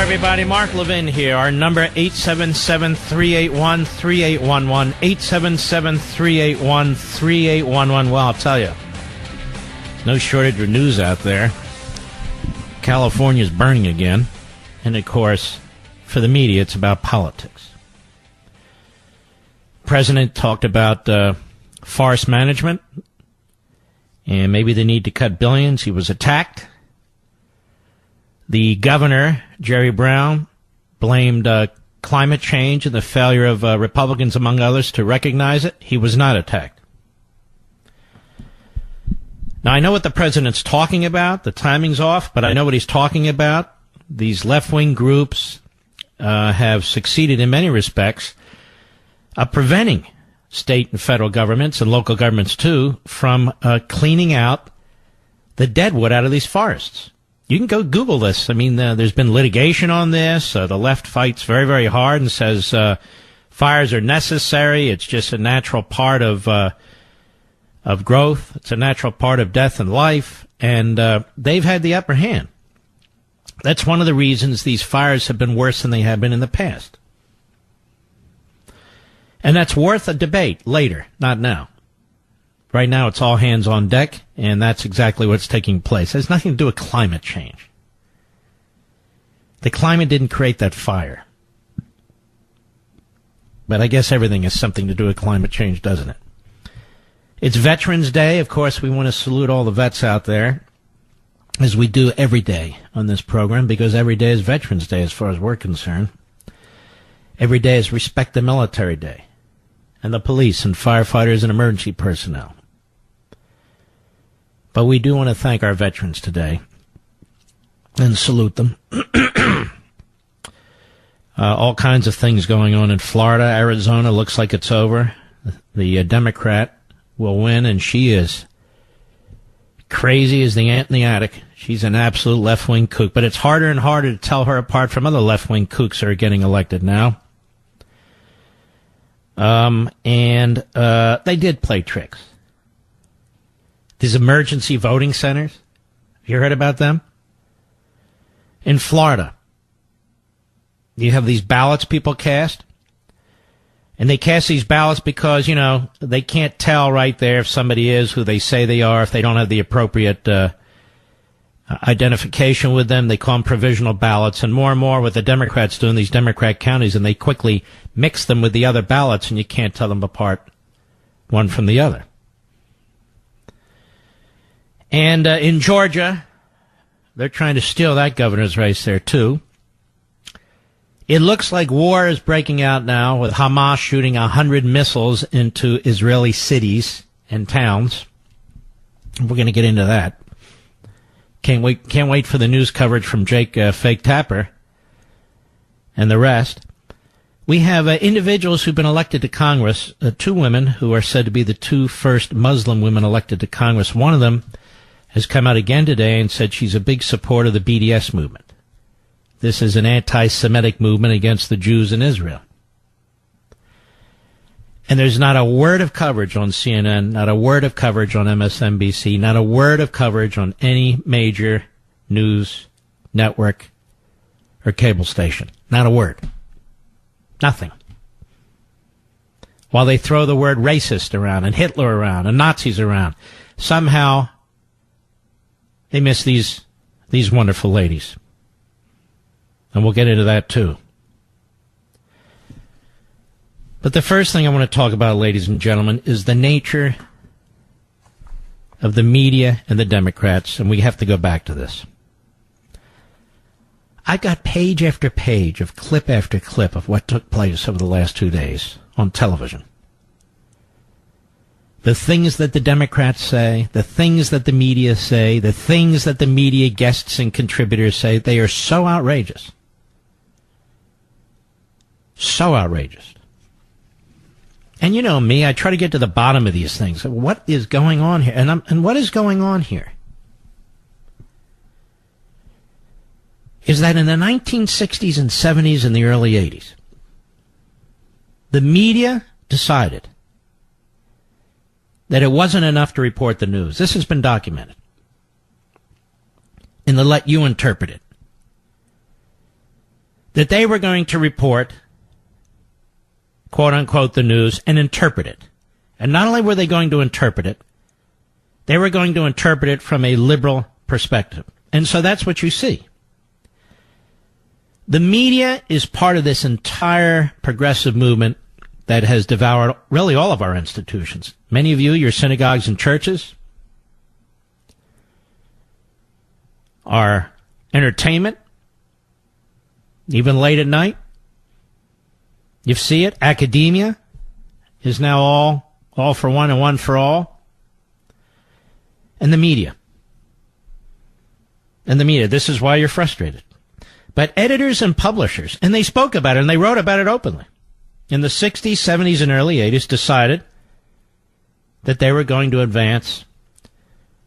everybody. Mark Levin here. Our number, 877-381-3811. 877-381-3811. Well, I'll tell you, no shortage of news out there. California's burning again. And, of course, for the media, it's about politics. President talked about forest management and maybe the need to cut billions. He was attacked. The governor, Jerry Brown, blamed climate change and the failure of Republicans, among others, to recognize it. He was not attacked. Now, I know what the president's talking about. The timing's off, but I know what he's talking about. These left-wing groups have succeeded in many respects of preventing state and federal governments, and local governments too, from cleaning out the deadwood out of these forests. You can go Google this. I mean, there's been litigation on this. The left fights very, very hard and says fires are necessary. It's just a natural part of growth. It's a natural part of death and life. And they've had the upper hand. That's one of the reasons these fires have been worse than they have been in the past. And that's worth a debate later, not now. Right now, it's all hands on deck, and that's exactly what's taking place. It has nothing to do with climate change. The climate didn't create that fire. But I guess everything has something to do with climate change, doesn't it? It's Veterans Day. Of course, we want to salute all the vets out there, as we do every day on this program, because every day is Veterans Day as far as we're concerned. Every day is Respect the Military Day, and the police and firefighters and emergency personnel. But we do want to thank our veterans today and salute them. All kinds of things going on in Florida. Arizona looks like it's over. The Democrat will win, and she is crazy as the ant in the attic. She's an absolute left-wing kook. But it's harder and harder to tell her apart from other left-wing kooks that are getting elected now. And they did play tricks. These emergency voting centers, have you heard about them? In Florida, you have these ballots people cast, and they cast these ballots because, you know, they can't tell right there if somebody is who they say they are, if they don't have the appropriate identification with them. They call them provisional ballots, and more what the Democrats do in these Democrat counties, and they quickly mix them with the other ballots, and you can't tell them apart one from the other. And in Georgia, they're trying to steal that governor's race there, too. It looks like war is breaking out now, with Hamas shooting 100 missiles into Israeli cities and towns. We're going to get into that. Can't wait for the news coverage from Jake Fake Tapper and the rest. We have individuals who've been elected to Congress, two women who are said to be the two first Muslim women elected to Congress. One of them has come out again today and said she's a big supporter of the BDS movement. This is an anti-Semitic movement against the Jews in Israel. And there's not a word of coverage on CNN, not a word of coverage on MSNBC, not a word of coverage on any major news network or cable station. Not a word. Nothing. While they throw the word racist around and Hitler around and Nazis around, somehow they miss these wonderful ladies. And we'll get into that too. But the first thing I want to talk about, ladies and gentlemen, is the nature of the media and the Democrats, and we have to go back to this. I got page after page of clip after clip of what took place over the last 2 days on television. The things that the Democrats say, the things that the media say, the things that the media guests and contributors say, they are so outrageous. So outrageous. And you know me, I try to get to the bottom of these things. What is going on here? And what is going on here is that in the 1960s and 70s and the early 80s, the media decided that it wasn't enough to report the news. This has been documented. And to let you interpret it. that they were going to report, quote unquote, the news and interpret it. And not only were they going to interpret it, they were going to interpret it from a liberal perspective. And so that's what you see. The media is part of this entire progressive movement that has devoured really all of our institutions. Many of you, your synagogues and churches, our entertainment, even late at night. You see it. Academia is now all for one and one for all. And the media. And the media. This is why you're frustrated. But editors and publishers, and they spoke about it and they wrote about it openly, in the 60s, 70s, and early 80s decided that they were going to advance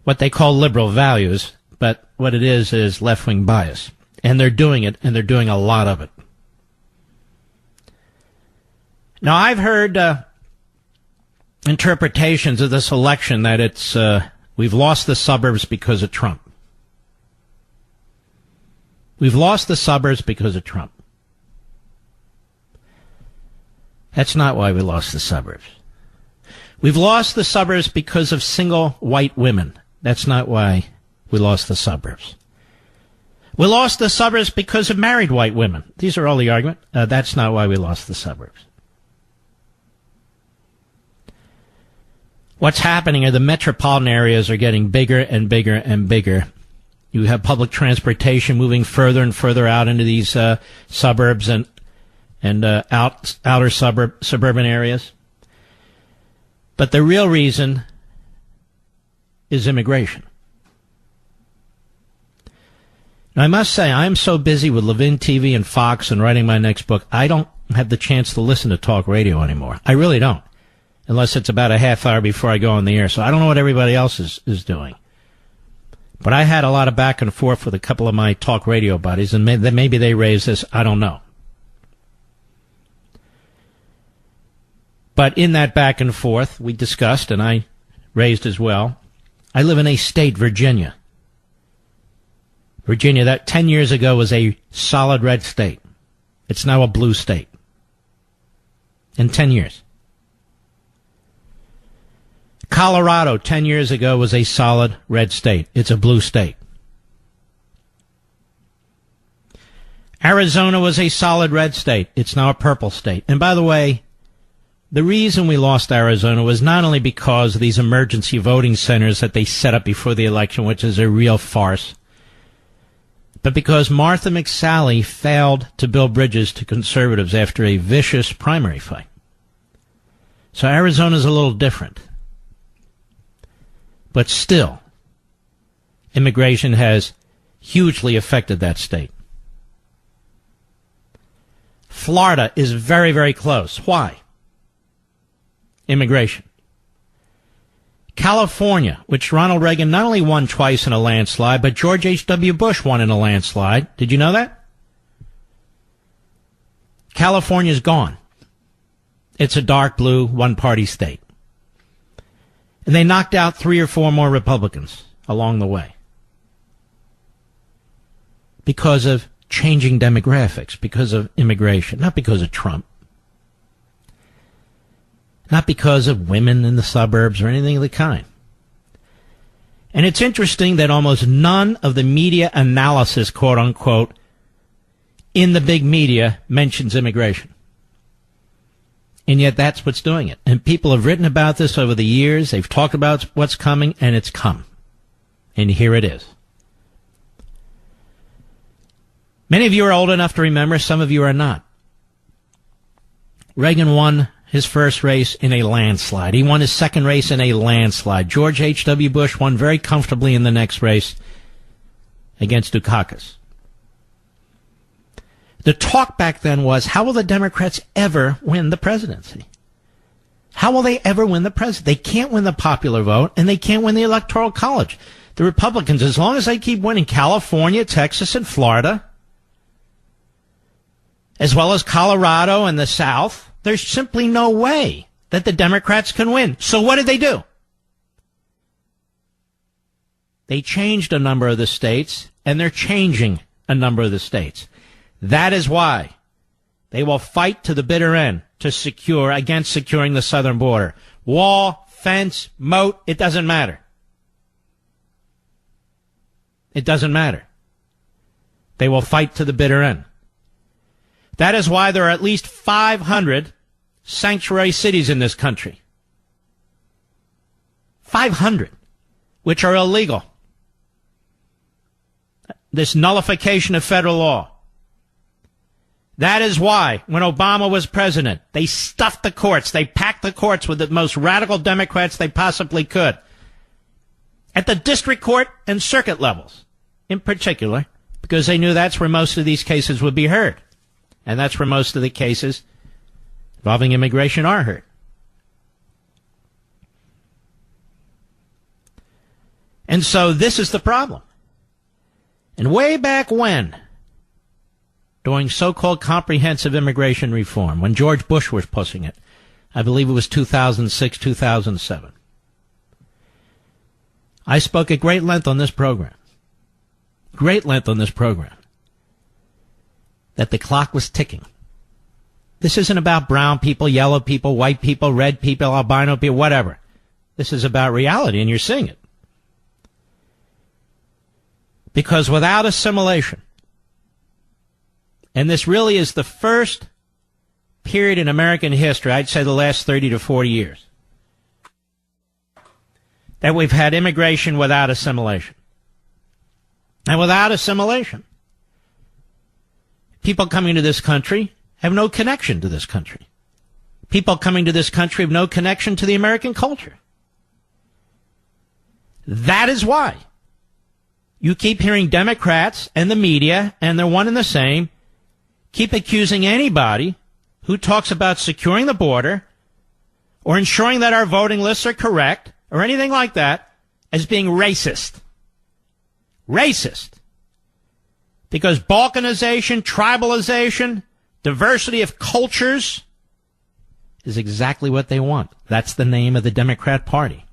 what they call liberal values, but what it is left-wing bias. And they're doing it, and they're doing a lot of it. Now, I've heard interpretations of this election that it's we've lost the suburbs because of Trump. We've lost the suburbs because of Trump. That's not why we lost the suburbs. We've lost the suburbs because of single white women. That's not why we lost the suburbs. We lost the suburbs because of married white women. These are all the argument. That's not why we lost the suburbs. What's happening are the metropolitan areas are getting bigger and bigger and bigger. You have public transportation moving further and further out into these suburbs and outer suburban areas. But the real reason is immigration. Now, I must say, I am so busy with Levin TV and Fox and writing my next book, I don't have the chance to listen to talk radio anymore. I really don't, unless it's about a half hour before I go on the air. So I don't know what everybody else is doing. But I had a lot of back and forth with a couple of my talk radio buddies, and maybe they raised this. I don't know. But in that back and forth, we discussed, and I raised as well, I live in a state, Virginia. Virginia, that 10 years ago was a solid red state. It's now a blue state. In 10 years. Colorado, 10 years ago, was a solid red state. It's a blue state. Arizona was a solid red state. It's now a purple state. And by the way, the reason we lost Arizona was not only because of these emergency voting centers that they set up before the election, which is a real farce, but because Martha McSally failed to build bridges to conservatives after a vicious primary fight. So Arizona's a little different. But still, immigration has hugely affected that state. Florida is very, very close. Why? Immigration. California, which Ronald Reagan not only won twice in a landslide, but George H.W. Bush won in a landslide. Did you know that? California's gone. It's a dark blue, one-party state. And they knocked out 3 or 4 more Republicans along the way. Because of changing demographics, because of immigration, not because of Trump. Not because of women in the suburbs or anything of the kind. And it's interesting that almost none of the media analysis, quote unquote, in the big media mentions immigration. And yet that's what's doing it. And people have written about this over the years. They've talked about what's coming, and it's come. And here it is. Many of you are old enough to remember. Some of you are not. Reagan won his first race in a landslide. He won his second race in a landslide. George H.W. Bush won very comfortably in the next race against Dukakis. The talk back then was, how will the Democrats ever win the presidency? How will they ever win the presidency? They can't win the popular vote, and they can't win the Electoral College. The Republicans, as long as they keep winning California, Texas, and Florida, as well as Colorado and the South, there's simply no way that the Democrats can win. So what did they do? They changed a number of the states, and they're changing a number of the states. That is why they will fight to the bitter end against securing the southern border. Wall, fence, moat, it doesn't matter. It doesn't matter. They will fight to the bitter end. That is why there are at least 500 sanctuary cities in this country. 500, which are illegal. This nullification of federal law. That is why, when Obama was president, they stuffed the courts. They packed the courts with the most radical Democrats they possibly could. At the district court and circuit levels, in particular, because they knew that's where most of these cases would be heard. And that's where most of the cases involving immigration are heard. And so this is the problem. And way back when, during so-called comprehensive immigration reform, when George Bush was pushing it, I believe it was 2006, 2007, I spoke at great length on this program, that the clock was ticking. This isn't about brown people, yellow people, white people, red people, albino people, whatever. This is about reality, and you're seeing it. Because without assimilation, and this really is the first period in American history, I'd say the last 30 to 40 years, that we've had immigration without assimilation. And without assimilation, people coming to this country have no connection to this country. People coming to this country have no connection to the American culture. That is why you keep hearing Democrats and the media, and they're one and the same, keep accusing anybody who talks about securing the border or ensuring that our voting lists are correct or anything like that as being racist. Racist. Because balkanization, tribalization, diversity of cultures is exactly what they want. That's the name of the Democrat Party.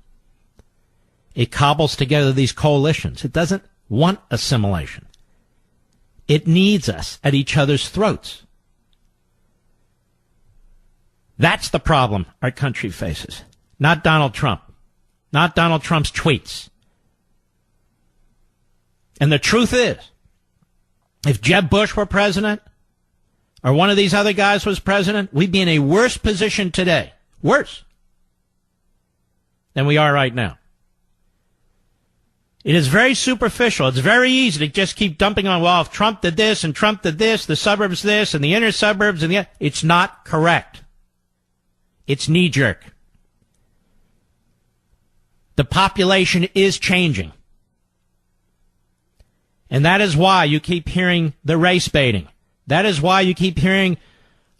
It cobbles together these coalitions. It doesn't want assimilation. It needs us at each other's throats. That's the problem our country faces. Not Donald Trump. Not Donald Trump's tweets. And the truth is, if Jeb Bush were president, or one of these other guys was president, we'd be in a worse position today. Worse than we are right now. It is very superficial. It's very easy to just keep dumping on, well, if Trump did this and Trump did this, the suburbs this and the inner suburbs and the... It's not correct. It's knee-jerk. The population is changing. And that is why you keep hearing the race baiting. That is why you keep hearing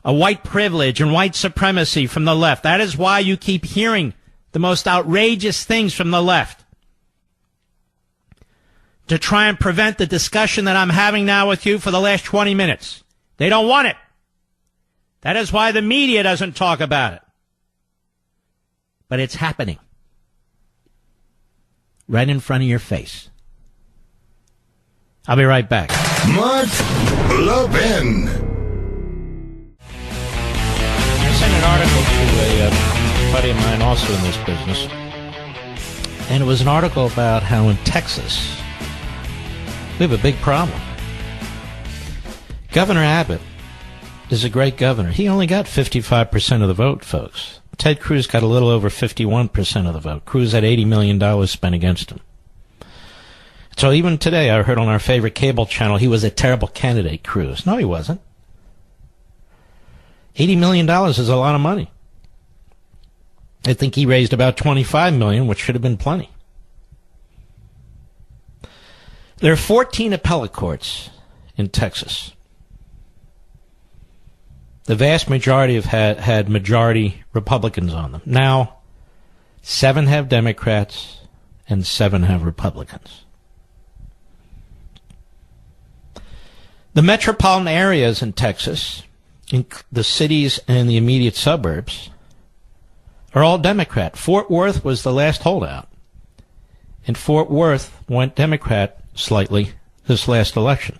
a white privilege and white supremacy from the left. That is why you keep hearing the most outrageous things from the left, to try and prevent the discussion that I'm having now with you for the last 20 minutes. They don't want it. That is why the media doesn't talk about it. But it's happening. Right in front of your face. I'll be right back. Mark Levin. I sent an article to a buddy of mine also in this business. And it was an article about how in Texas we have a big problem. Governor Abbott is a great governor. He only got 55% of the vote, folks. Ted Cruz got a little over 51% of the vote. Cruz had $80 million spent against him. So even today, I heard on our favorite cable channel, he was a terrible candidate, Cruz. No, he wasn't. $80 million is a lot of money. I think he raised about $25 million, which should have been plenty. There are 14 appellate courts in Texas. The vast majority have had majority Republicans on them. Now, 7 have Democrats and 7 have Republicans. The metropolitan areas in Texas, in the cities and the immediate suburbs, are all Democrat. Fort Worth was the last holdout. And Fort Worth went Democrat slightly this last election.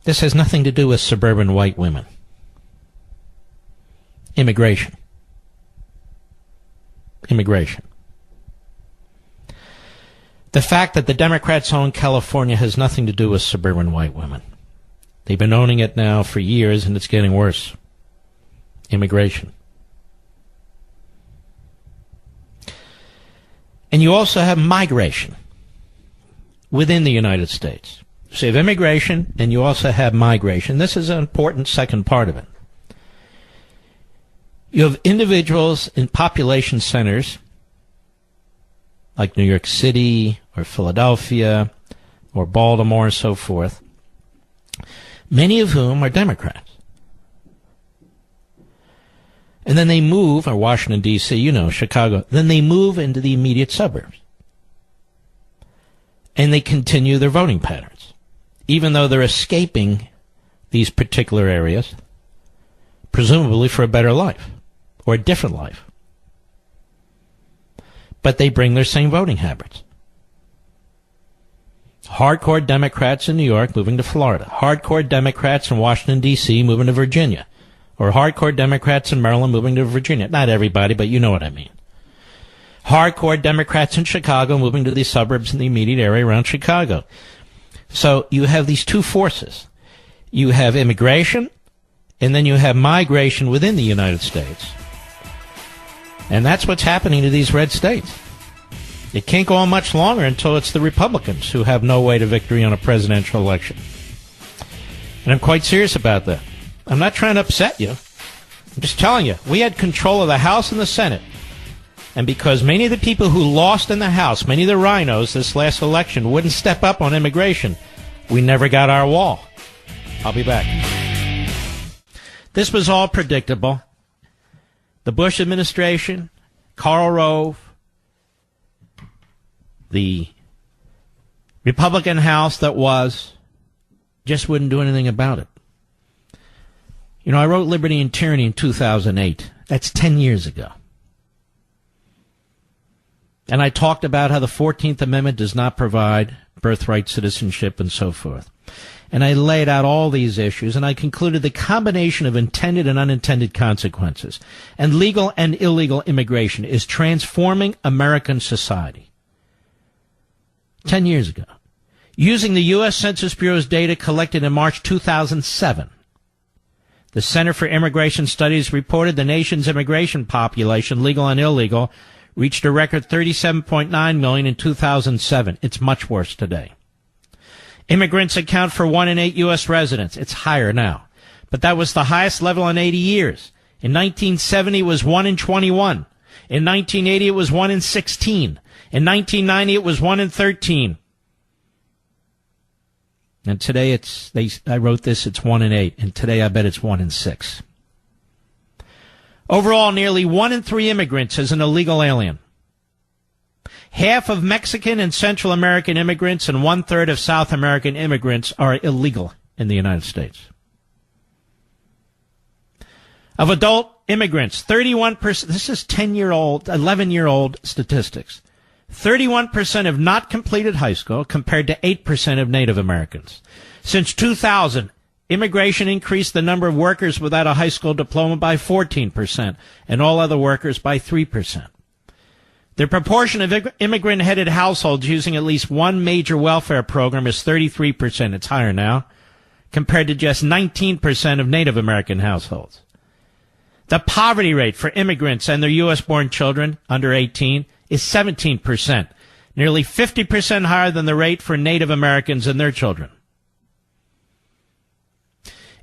This has nothing to do with suburban white women. Immigration. Immigration. The fact that the Democrats own California has nothing to do with suburban white women. They've been owning it now for years, and it's getting worse. Immigration. And you also have migration within the United States. So you have immigration, and you also have migration. This is an important second part of it. You have individuals in population centers like New York City or Philadelphia or Baltimore and so forth, many of whom are Democrats. And then they move, or Washington, D.C., you know, Chicago, then they move into the immediate suburbs. And they continue their voting patterns, even though they're escaping these particular areas, presumably for a better life or a different life. But they bring their same voting habits. Hardcore Democrats in New York moving to Florida. Hardcore Democrats in Washington, D.C. moving to Virginia. Or hardcore Democrats in Maryland moving to Virginia. Not everybody, but you know what I mean. Hardcore Democrats in Chicago moving to the suburbs in the immediate area around Chicago. So you have these two forces. You have immigration, and then you have migration within the United States. And that's what's happening to these red states. It can't go on much longer until it's the Republicans who have no way to victory on a presidential election. And I'm quite serious about that. I'm not trying to upset you. I'm just telling you, we had control of the House and the Senate. And because many of the people who lost in the House, many of the rhinos this last election, wouldn't step up on immigration, we never got our wall. I'll be back. This was all predictable. The Bush administration, Karl Rove, the Republican House that was, just wouldn't do anything about it. You know, I wrote Liberty and Tyranny in 2008. That's 10 years ago. And I talked about how the 14th Amendment does not provide birthright citizenship and so forth. And I laid out all these issues, and I concluded the combination of intended and unintended consequences and legal and illegal immigration is transforming American society. 10 years ago. Using the U.S. Census Bureau's data collected in March 2007, the Center for Immigration Studies reported the nation's immigration population, legal and illegal, reached a record 37.9 million in 2007. It's much worse today. Immigrants account for 1 in 8 U.S. residents. It's higher now. But that was the highest level in 80 years. In 1970, it was 1 in 21. In 1980, it was 1 in 16. In 1990, it was 1 in 13. And today I wrote this, it's 1 in 8. And today I bet it's 1 in 6. Overall, nearly 1 in 3 immigrants is an illegal alien. Half of Mexican and Central American immigrants and 1/3 of South American immigrants are illegal in the United States. Of adult immigrants, 31%, this is 10-year-old, 11-year-old statistics. 31% have not completed high school compared to 8% of Native Americans. Since 2000, immigration increased the number of workers without a high school diploma by 14% and all other workers by 3%. The proportion of immigrant-headed households using at least one major welfare program is 33%. It's higher now, compared to just 19% of Native American households. The poverty rate for immigrants and their U.S.-born children under 18 is 17%, nearly 50% higher than the rate for Native Americans and their children.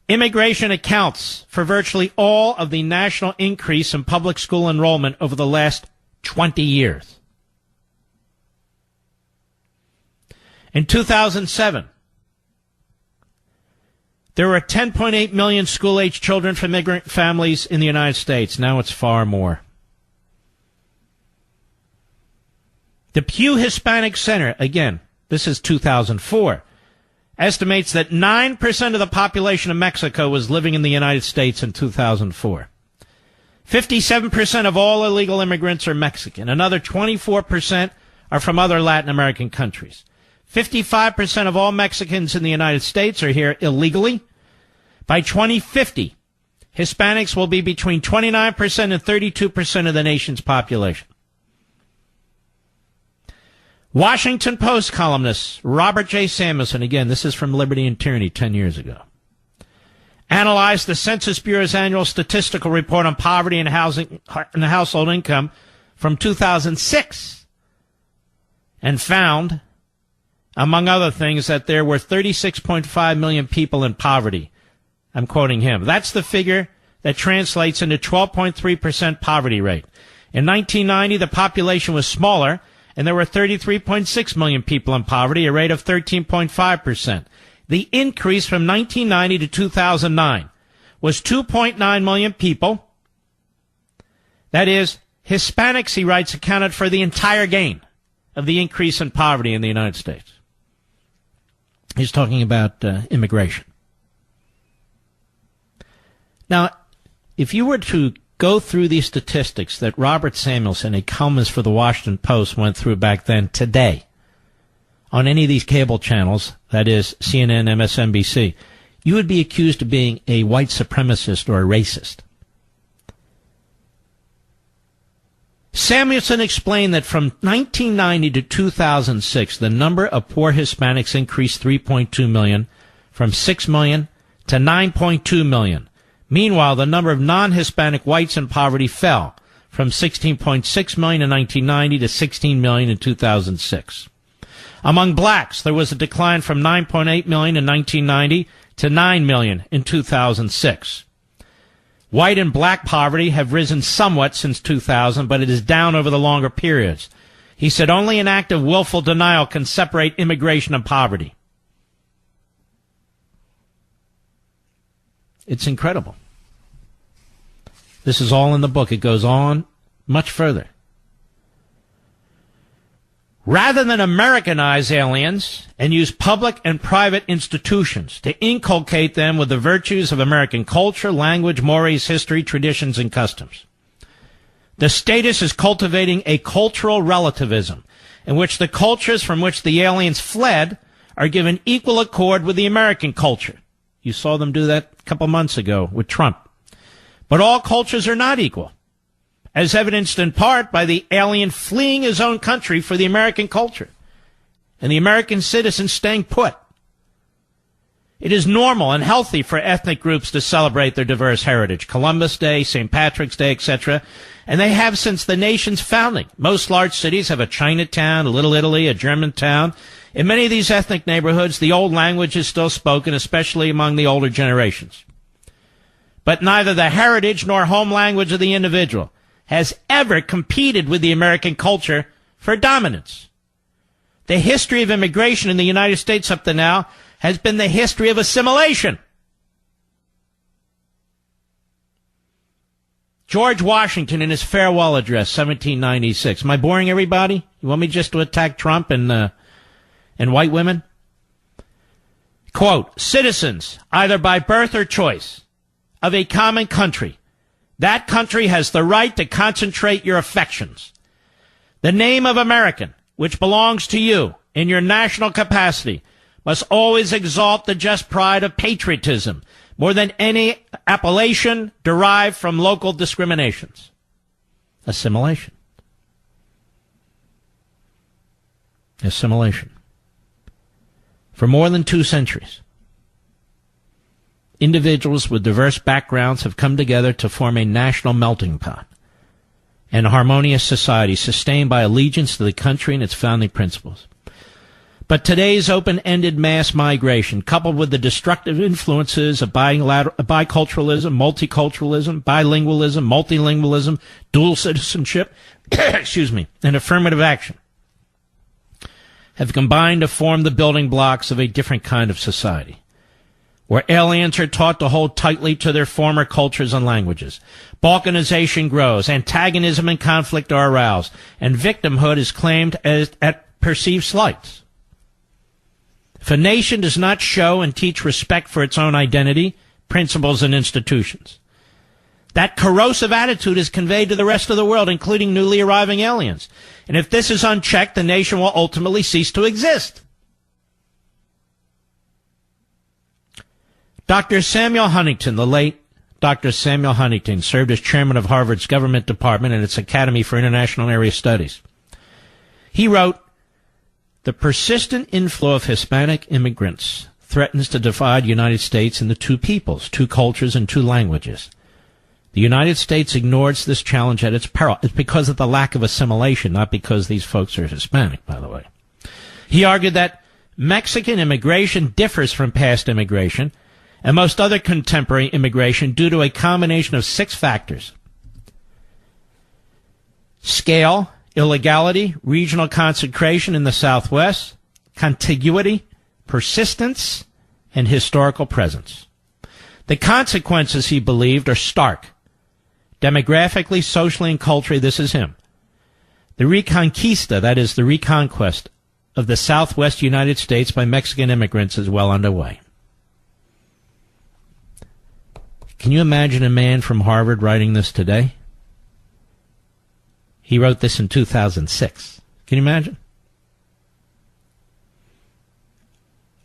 Immigration accounts for virtually all of the national increase in public school enrollment over the last 20 years. In 2007, there were 10.8 million school-age children from immigrant families in the United States. Now it's far more. The Pew Hispanic Center, again, this is 2004, estimates that 9% of the population of Mexico was living in the United States in 2004. 57% of all illegal immigrants are Mexican. Another 24% are from other Latin American countries. 55% of all Mexicans in the United States are here illegally. By 2050, Hispanics will be between 29% and 32% of the nation's population. Washington Post columnist Robert J. Samuelson, again, this is from Liberty and Tyranny 10 years ago, analyzed the Census Bureau's annual statistical report on poverty and housing and household income from 2006 and found, among other things, that there were 36.5 million people in poverty. I'm quoting him. That's the figure that translates into 12.3% poverty rate. In 1990, the population was smaller, and there were 33.6 million people in poverty, a rate of 13.5%. The increase from 1990 to 2009 was 2.9 million people. That is, Hispanics, he writes, accounted for the entire gain of the increase in poverty in the United States. He's talking about immigration. Now, if you were to go through these statistics that Robert Samuelson, a columnist for the Washington Post, went through back then today on any of these cable channels, that is CNN, MSNBC, you would be accused of being a white supremacist or a racist. Samuelson explained that from 1990 to 2006, the number of poor Hispanics increased 3.2 million, from 6 million to 9.2 million. Meanwhile, the number of non-Hispanic whites in poverty fell from 16.6 million in 1990 to 16 million in 2006. Among blacks, there was a decline from 9.8 million in 1990 to 9 million in 2006. White and black poverty have risen somewhat since 2000, but it is down over the longer periods. He said only an act of willful denial can separate immigration and poverty. It's incredible. This is all in the book. It goes on much further. Rather than Americanize aliens and use public and private institutions to inculcate them with the virtues of American culture, language, mores, history, traditions, and customs, the status is cultivating a cultural relativism in which the cultures from which the aliens fled are given equal accord with the American culture. You saw them do that a couple months ago with Trump. But all cultures are not equal, as evidenced in part by the alien fleeing his own country for the American culture, and the American citizen staying put. It is normal and healthy for ethnic groups to celebrate their diverse heritage, Columbus Day, St. Patrick's Day, etc., and they have since the nation's founding. Most large cities have a Chinatown, a Little Italy, a Germantown. In many of these ethnic neighborhoods, the old language is still spoken, especially among the older generations. But neither the heritage nor home language of the individual has ever competed with the American culture for dominance. The history of immigration in the United States up to now has been the history of assimilation. George Washington in his farewell address, 1796. Am I boring everybody? You want me just to attack Trump and white women? Quote, citizens, either by birth or choice, of a common country, that country has the right to concentrate your affections. The name of American, which belongs to you in your national capacity, must always exalt the just pride of patriotism more than any appellation derived from local discriminations. Assimilation. Assimilation. For more than 2 centuries, individuals with diverse backgrounds have come together to form a national melting pot, an harmonious society sustained by allegiance to the country and its founding principles. But today's open-ended mass migration, coupled with the destructive influences of biculturalism, multiculturalism, bilingualism, multilingualism, dual citizenship, and affirmative action, have combined to form the building blocks of a different kind of society, where aliens are taught to hold tightly to their former cultures and languages. Balkanization grows, antagonism and conflict are aroused, and victimhood is claimed at perceived slights. If a nation does not show and teach respect for its own identity, principles, and institutions, that corrosive attitude is conveyed to the rest of the world, including newly arriving aliens. And if this is unchecked, the nation will ultimately cease to exist. Dr. Samuel Huntington, the late Dr. Samuel Huntington, served as chairman of Harvard's Government Department and its Academy for International Area Studies. He wrote, "The persistent inflow of Hispanic immigrants threatens to divide the United States into two peoples, two cultures, and two languages. The United States ignores this challenge at its peril." It's because of the lack of assimilation, not because these folks are Hispanic, by the way. He argued that Mexican immigration differs from past immigration and most other contemporary immigration due to a combination of 6 factors: scale, illegality, regional concentration in the Southwest, contiguity, persistence, and historical presence. The consequences, he believed, are stark. Demographically, socially, and culturally, this is him. The reconquista, that is, the reconquest of the Southwest United States by Mexican immigrants, is well underway. Can you imagine a man from Harvard writing this today? He wrote this in 2006. Can you imagine?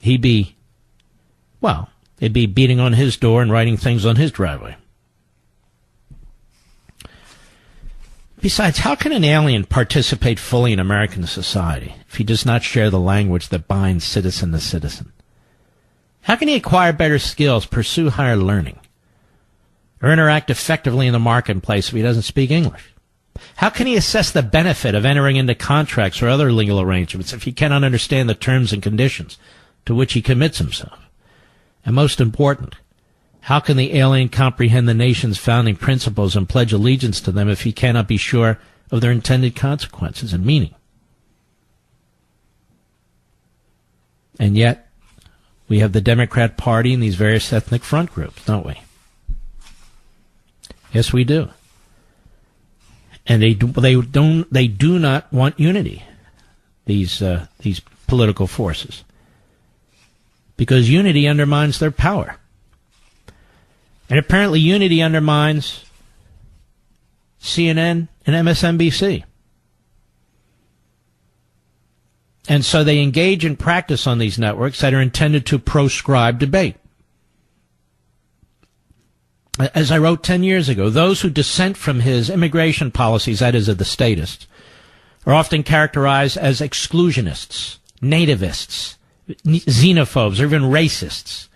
It'd be beating on his door and writing things on his driveway. Besides, how can an alien participate fully in American society if he does not share the language that binds citizen to citizen? How can he acquire better skills, pursue higher learning, or interact effectively in the marketplace if he doesn't speak English? How can he assess the benefit of entering into contracts or other legal arrangements if he cannot understand the terms and conditions to which he commits himself? And most important, how can the alien comprehend the nation's founding principles and pledge allegiance to them if he cannot be sure of their intended consequences and meaning? And yet, we have the Democrat Party and these various ethnic front groups, don't we? Yes, we do. And they do not want unity, these political forces, because unity undermines their power. And apparently unity undermines CNN and MSNBC. And so they engage in practice on these networks that are intended to proscribe debate. As I wrote 10 years ago, those who dissent from his immigration policies, that is, of the statists, are often characterized as exclusionists, nativists, xenophobes, or even racists.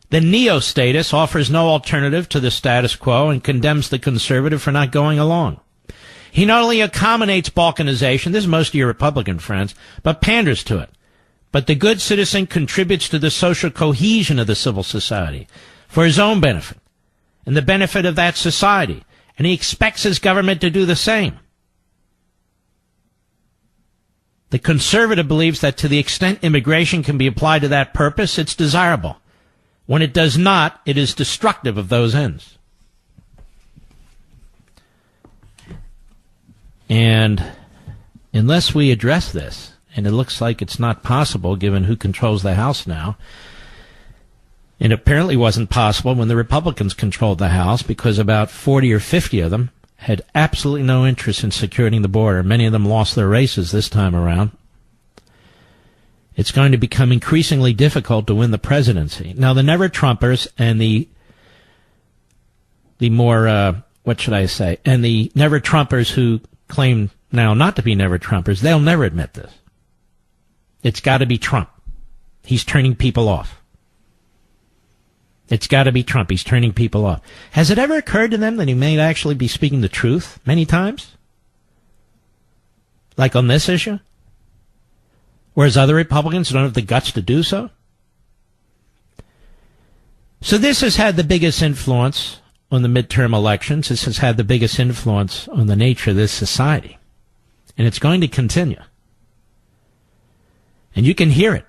The neo-statist offers no alternative to the status quo and condemns the conservative for not going along. He not only accommodates balkanization, this is most of your Republican friends, but panders to it. But the good citizen contributes to the social cohesion of the civil society for his own benefit and the benefit of that society, and he expects his government to do the same. The conservative believes that to the extent immigration can be applied to that purpose, it's desirable. When it does not, it is destructive of those ends. And unless we address this, and it looks like it's not possible given who controls the House now, and apparently wasn't possible when the Republicans controlled the House because about 40 or 50 of them had absolutely no interest in securing the border. Many of them lost their races this time around. It's going to become increasingly difficult to win the presidency. Now, the never-Trumpers and the more, and the never-Trumpers who claim now not to be never-Trumpers, they'll never admit this. It's got to be Trump. He's turning people off. It's got to be Trump. He's turning people off. Has it ever occurred to them that he may actually be speaking the truth many times? Like on this issue? Whereas other Republicans don't have the guts to do so? So this has had the biggest influence on the midterm elections. This has had the biggest influence on the nature of this society. And it's going to continue. And you can hear it.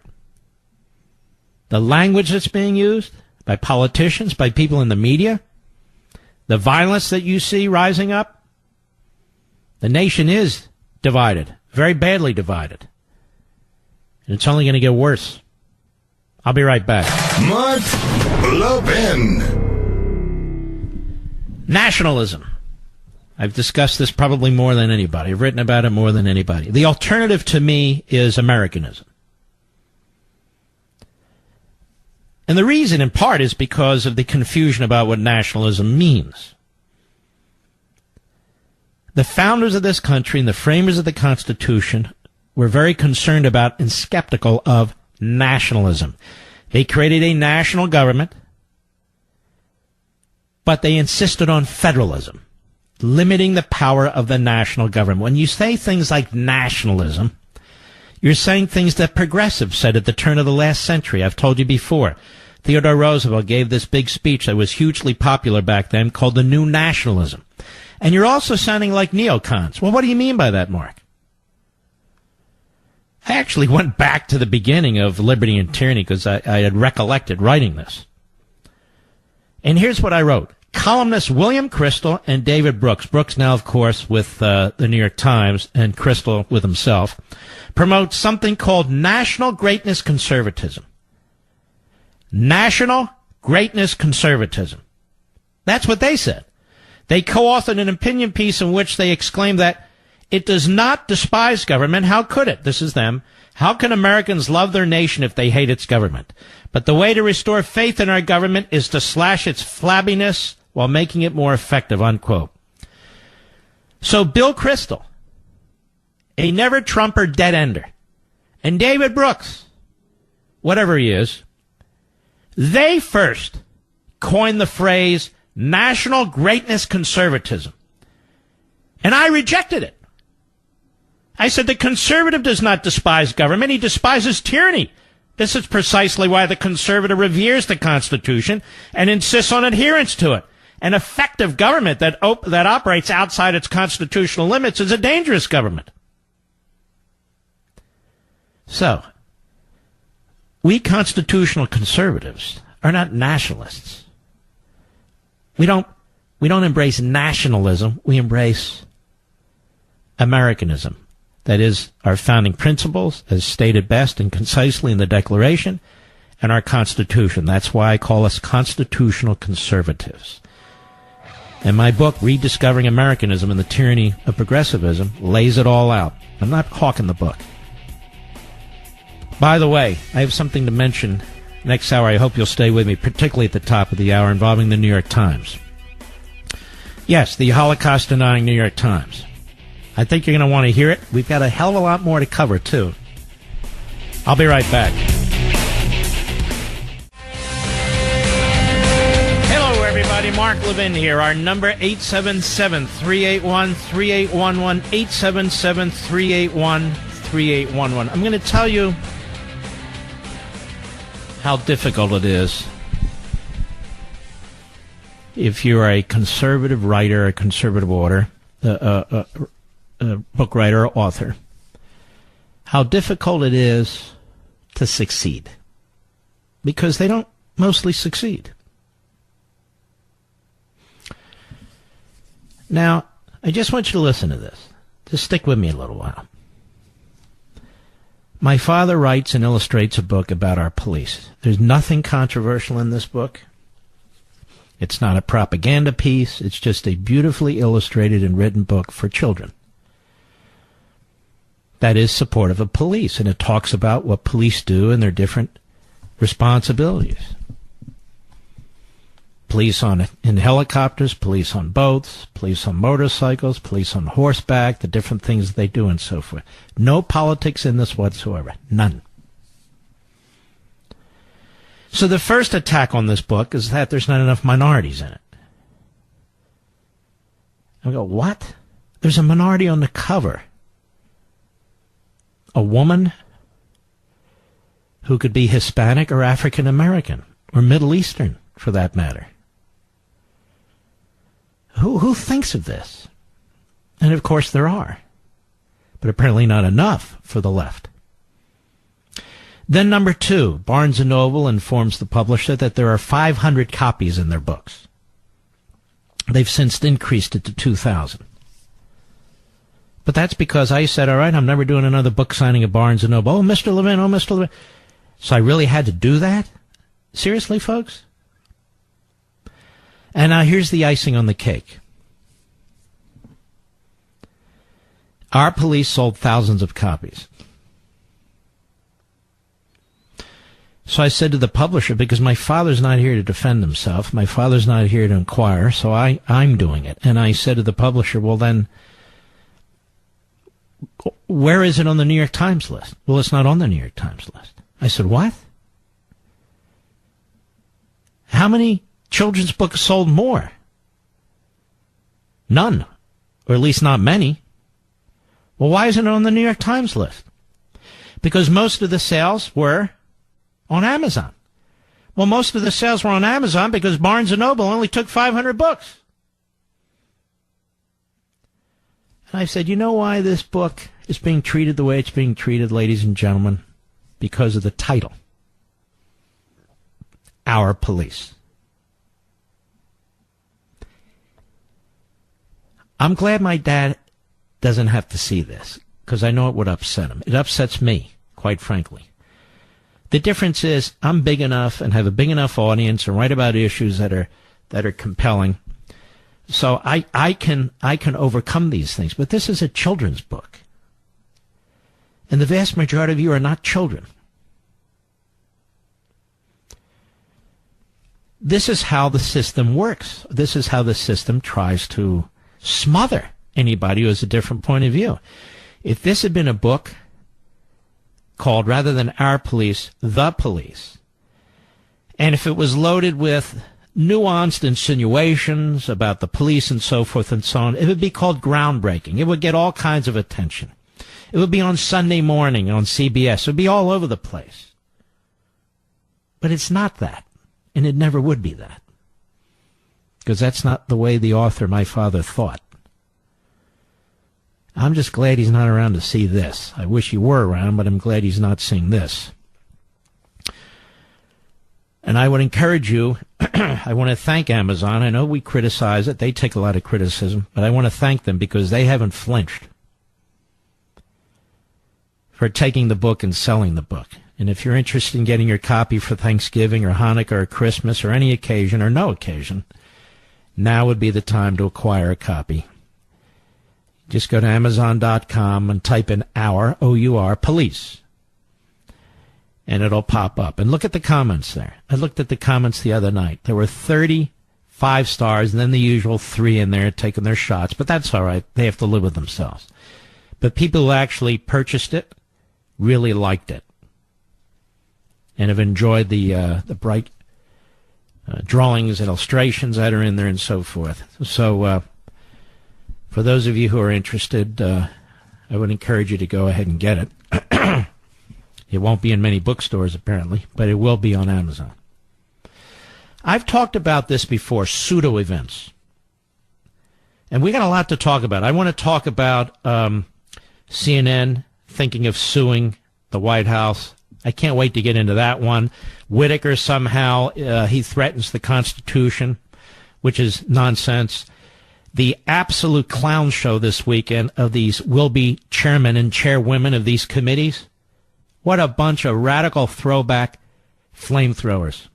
The language that's being used by politicians, by people in the media, the violence that you see rising up. The nation is divided, very badly divided. And it's only going to get worse. I'll be right back. Mark Levin. Nationalism. I've discussed this probably more than anybody. I've written about it more than anybody. The alternative to me is Americanism. And the reason, in part, is because of the confusion about what nationalism means. The founders of this country and the framers of the Constitution were very concerned about and skeptical of nationalism. They created a national government, but they insisted on federalism, limiting the power of the national government. When you say things like nationalism, you're saying things that progressives said at the turn of the last century. I've told you before. Theodore Roosevelt gave this big speech that was hugely popular back then called the New Nationalism. And you're also sounding like neocons. Well, what do you mean by that, Mark? I actually went back to the beginning of Liberty and Tyranny because I had recollected writing this. And here's what I wrote. Columnists William Crystal and David Brooks, Brooks now, of course, with the New York Times, and Crystal with himself, promote something called national greatness conservatism. National greatness conservatism. That's what they said. They co-authored an opinion piece in which they exclaimed that it does not despise government. How could it? This is them. How can Americans love their nation if they hate its government? But the way to restore faith in our government is to slash its flabbiness while making it more effective, unquote. So Bill Kristol, a never-Trumper dead-ender, and David Brooks, whatever he is, they first coined the phrase national greatness conservatism. And I rejected it. I said the conservative does not despise government, he despises tyranny. This is precisely why the conservative reveres the Constitution and insists on adherence to it. An effective government that operates outside its constitutional limits is a dangerous government. So, we constitutional conservatives are not nationalists. We don't embrace nationalism, we embrace Americanism. That is, our founding principles, as stated best and concisely in the Declaration, and our Constitution. That's why I call us constitutional conservatives. And my book, Rediscovering Americanism and the Tyranny of Progressivism, lays it all out. I'm not hawking the book. By the way, I have something to mention next hour. I hope you'll stay with me, particularly at the top of the hour, involving the New York Times. Yes, the Holocaust-denying New York Times. I think you're going to want to hear it. We've got a hell of a lot more to cover, too. I'll be right back. Hello, everybody. Mark Levin here. Our number, 877-381-3811, 877-381-3811. I'm going to tell you how difficult it is if you're a conservative writer, a conservative author, book writer or author, how difficult it is to succeed. Because they don't mostly succeed. Now, I just want you to listen to this. Just stick with me a little while. My father writes and illustrates a book about our police. There's nothing controversial in this book. It's not a propaganda piece. It's just a beautifully illustrated and written book for children that is supportive of police, and it talks about what police do and their different responsibilities. Police in helicopters, police on boats, police on motorcycles, police on horseback, the different things they do and so forth. No politics in this whatsoever. None. So the first attack on this book is that there's not enough minorities in it. I go, what? There's a minority on the cover. A woman who could be Hispanic or African American or Middle Eastern, for that matter. Who thinks of this? And of course there are, but apparently not enough for the left. Then number two, Barnes & Noble informs the publisher that there are 500 copies in their books. They've since increased it to 2,000. But that's because I said, all right, I'm never doing another book signing at Barnes & Noble. Oh, Mr. Levin, oh, Mr. Levin. So I really had to do that? Seriously, folks? And now here's the icing on the cake. Our police sold thousands of copies. So I said to the publisher, because my father's not here to defend himself, my father's not here to inquire, so I'm doing it. And I said to the publisher, well then, where is it on the New York Times list? Well, it's not on the New York Times list. I said, what? How many children's books sold more? None, or at least not many. Well, why isn't it on the New York Times list? Because most of the sales were on Amazon. Well, most of the sales were on Amazon because Barnes & Noble only took 500 books. And I said, you know why this book is being treated the way it's being treated, ladies and gentlemen? Because of the title. Our Police. I'm glad my dad doesn't have to see this, because I know it would upset him. It upsets me, quite frankly. The difference is I'm big enough and have a big enough audience and write about issues that are compelling. So I can overcome these things. But this is a children's book. And the vast majority of you are not children. This is how the system works. This is how the system tries to smother anybody who has a different point of view. If this had been a book called, rather than Our Police, The Police, and if it was loaded with nuanced insinuations about the police and so forth and so on, it would be called groundbreaking. It would get all kinds of attention. It would be on Sunday morning on CBS. It would be all over the place. But it's not that, and it never would be that, because that's not the way the author, my father, thought. I'm just glad he's not around to see this. I wish he were around, but I'm glad he's not seeing this. And I would encourage you, I want to thank Amazon. I know we criticize it. They take a lot of criticism, but I want to thank them because they haven't flinched for taking the book and selling the book. And if you're interested in getting your copy for Thanksgiving or Hanukkah or Christmas or any occasion or no occasion, now would be the time to acquire a copy. Just go to Amazon.com and type in Our, O-U-R, Police. And it'll pop up. And look at the comments there. I looked at the comments the other night. There were 35 stars and then the usual 3 in there taking their shots. But that's all right. They have to live with themselves. But people who actually purchased it really liked it and have enjoyed the bright drawings and illustrations that are in there and so forth. So for those of you who are interested, I would encourage you to go ahead and get it. It won't be in many bookstores, apparently, but it will be on Amazon. I've talked about this before, pseudo-events. And we got a lot to talk about. I want to talk about CNN thinking of suing the White House. I can't wait to get into that one. Whitaker somehow, he threatens the Constitution, which is nonsense. The absolute clown show this weekend of these will-be chairmen and chairwomen of these committees. What a bunch of radical throwback flamethrowers.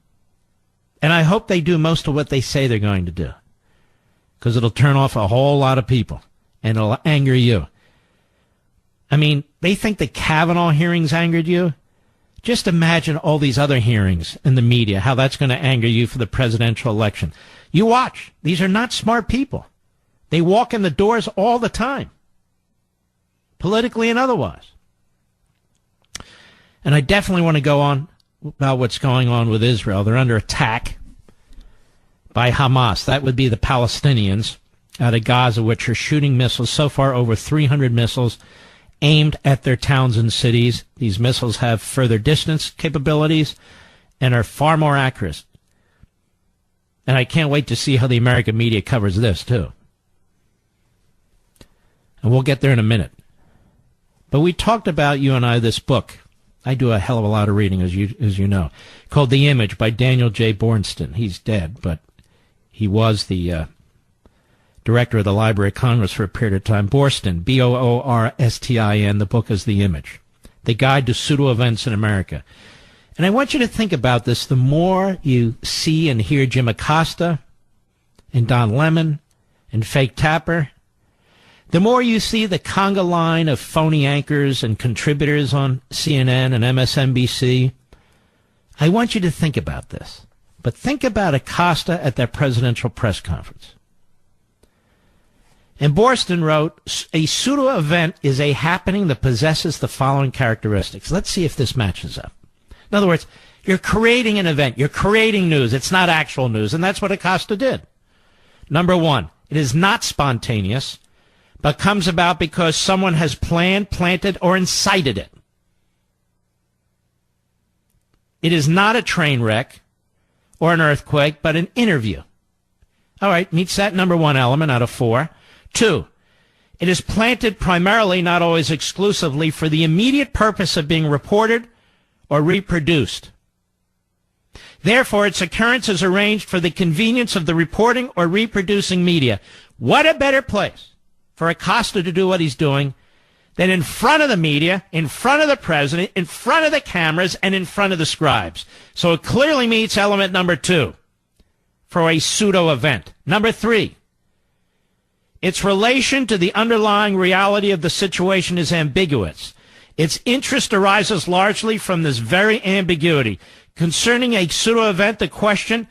And I hope they do most of what they say they're going to do, because it'll turn off a whole lot of people, and it'll anger you. I mean, they think the Kavanaugh hearings angered you? Just imagine all these other hearings in the media, how that's going to anger you for the presidential election. You watch. These are not smart people. They walk in the doors all the time, politically and otherwise. And I definitely want to go on about what's going on with Israel. They're under attack by Hamas. That would be the Palestinians out of Gaza, which are shooting missiles. So far, over 300 missiles aimed at their towns and cities. These missiles have further distance capabilities and are far more accurate. And I can't wait to see how the American media covers this, too. And we'll get there in a minute. But we talked about, you and I, this book. I do a hell of a lot of reading, as you know, called The Image by Daniel J. Bornstein. He's dead, but he was the director of the Library of Congress for a period of time. Bornstein, B-O-O-R-S-T-I-N. The book is The Image, The Guide to Pseudo-Events in America. And I want you to think about this. The more you see and hear Jim Acosta and Don Lemon and Fake Tapper, the more you see the conga line of phony anchors and contributors on CNN and MSNBC I want you to think about this. But think about Acosta at that presidential press conference. And Borston wrote, a pseudo-event is a happening that possesses the following characteristics. Let's see if this matches up. In other words, you're creating an event. You're creating news. It's not actual news. And that's what Acosta did. Number one, it is not spontaneous, but comes about because someone has planned, planted, or incited it. It is not a train wreck or an earthquake, but an interview. All right, meets that number one element out of four. Two, it is planted primarily, not always exclusively, for the immediate purpose of being reported or reproduced. Therefore, its occurrence is arranged for the convenience of the reporting or reproducing media. What a better place for Acosta to do what he's doing than in front of the media, in front of the president, in front of the cameras, and in front of the scribes. So it clearly meets element number two for a pseudo-event. Number three, its relation to the underlying reality of the situation is ambiguous. Its interest arises largely from this very ambiguity. Concerning a pseudo-event, the question,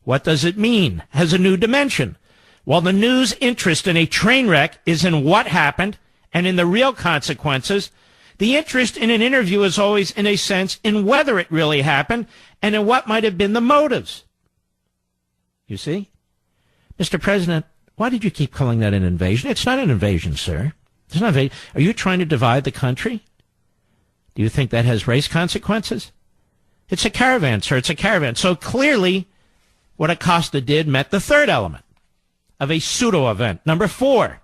what does it mean, has a new dimension. While the news interest in a train wreck is in what happened and in the real consequences, the interest in an interview is always, in a sense, in whether it really happened and in what might have been the motives. You see? Mr. President, why did you keep calling that an invasion? It's not an invasion, sir. It's not an invasion. Are you trying to divide the country? Do you think that has race consequences? It's a caravan, sir. It's a caravan. So clearly, what Acosta did met the third element of a pseudo-event. Number four,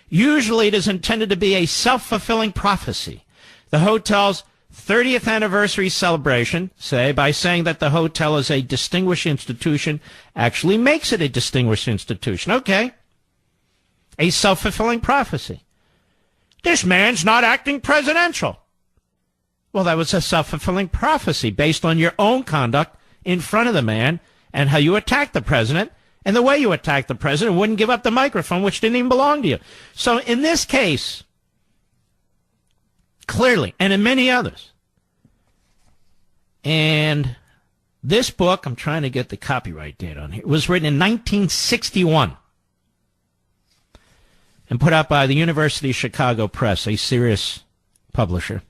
usually it is intended to be a self-fulfilling prophecy. The hotel's 30th anniversary celebration, say, by saying that the hotel is a distinguished institution, actually makes it a distinguished institution. Okay. A self-fulfilling prophecy. This man's not acting presidential. Well, that was a self-fulfilling prophecy based on your own conduct in front of the man and how you attacked the president and the way you attacked the president, wouldn't give up the microphone, which didn't even belong to you. So in this case, clearly, and in many others, and this book, I'm trying to get the copyright date on here, was written in 1961 and put out by the University of Chicago Press, a serious publisher,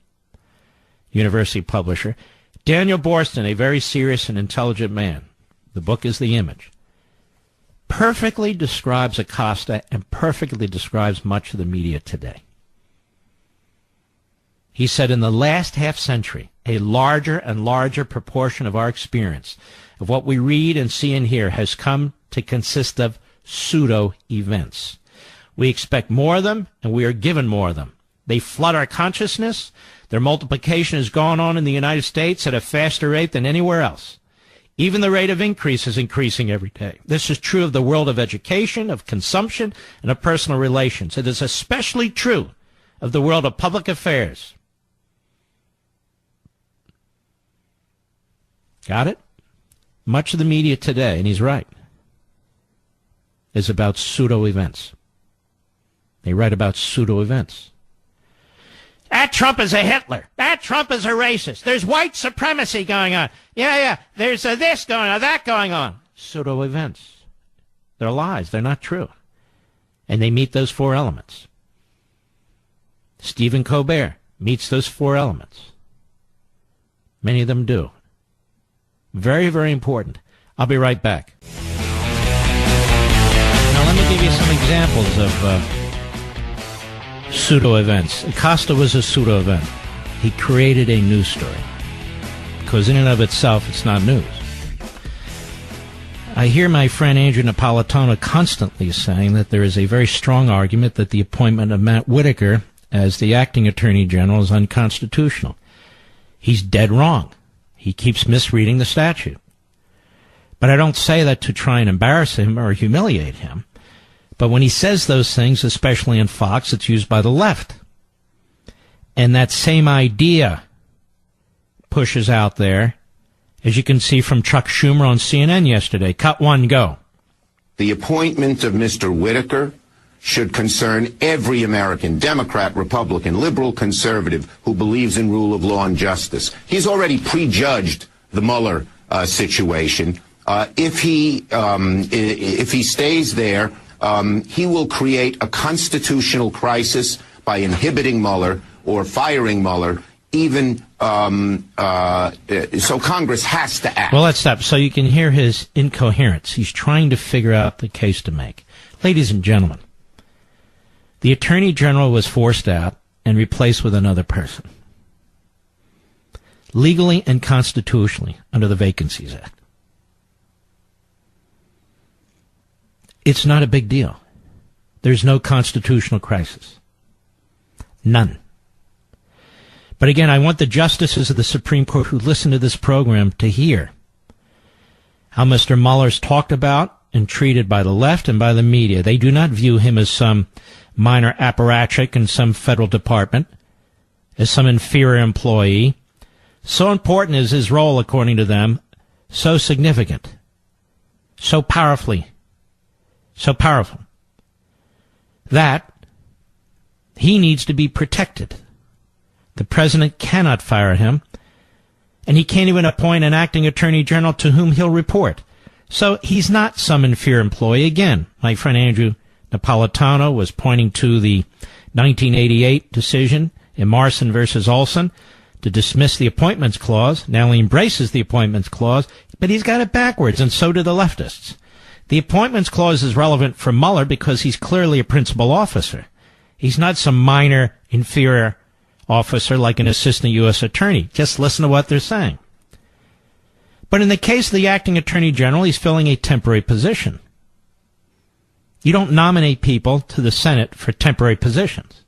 university publisher. Daniel Borston, a very serious and intelligent man, the book is The Image, perfectly describes Acosta and perfectly describes much of the media today. He said, in the last half century, a larger and larger proportion of our experience, of what we read and see and hear, has come to consist of pseudo-events. We expect more of them, and we are given more of them. They flood our consciousness. Their multiplication has gone on in the United States at a faster rate than anywhere else. Even the rate of increase is increasing every day. This is true of the world of education, of consumption, and of personal relations. It is especially true of the world of public affairs. Got it? Much of the media today, and he's right, is about pseudo-events. They write about pseudo-events. That Trump is a Hitler. That Trump is a racist. There's white supremacy going on. Yeah. There's this going on, that going on. Pseudo-events. They're lies. They're not true. And they meet those four elements. Stephen Colbert meets those four elements. Many of them do. Very, very important. I'll be right back. Now, let me give you some examples of pseudo-events. Acosta was a pseudo-event. He created a news story. Because in and of itself, it's not news. I hear my friend Andrew Napolitano constantly saying that there is a very strong argument that the appointment of Matt Whitaker as the acting Attorney General is unconstitutional. He's dead wrong. He keeps misreading the statute. But I don't say that to try and embarrass him or humiliate him. But when he says those things, especially in Fox, it's used by the left. And that same idea pushes out there, as you can see from Chuck Schumer on CNN yesterday. Cut one, go. The appointment of Mr. Whitaker should concern every American, Democrat, Republican, liberal, conservative, who believes in rule of law and justice. He's already prejudged the Mueller situation. If he stays there, he will create a constitutional crisis by inhibiting Mueller or firing Mueller. Even so, Congress has to act. Well, let's stop. So you can hear his incoherence. He's trying to figure out the case to make. Ladies and gentlemen, the Attorney General was forced out and replaced with another person, legally and constitutionally, under the Vacancies Act. It's not a big deal. There's no constitutional crisis. None. But again, I want the justices of the Supreme Court who listen to this program to hear how Mr. Mueller's talked about and treated by the left and by the media. They do not view him as some minor apparatchik in some federal department, as some inferior employee. So important is his role, according to them, so significant, so powerful, that he needs to be protected. The president cannot fire him, and he can't even appoint an acting attorney general to whom he'll report. So he's not some inferior employee. Again, my friend Andrew Napolitano was pointing to the 1988 decision in Morrison versus Olson to dismiss the Appointments Clause. Now he embraces the Appointments Clause, but he's got it backwards, and so do the leftists. The Appointments Clause is relevant for Mueller because he's clearly a principal officer. He's not some minor, inferior officer like an assistant U.S. attorney. Just listen to what they're saying. But in the case of the acting attorney general, he's filling a temporary position. You don't nominate people to the Senate for temporary positions.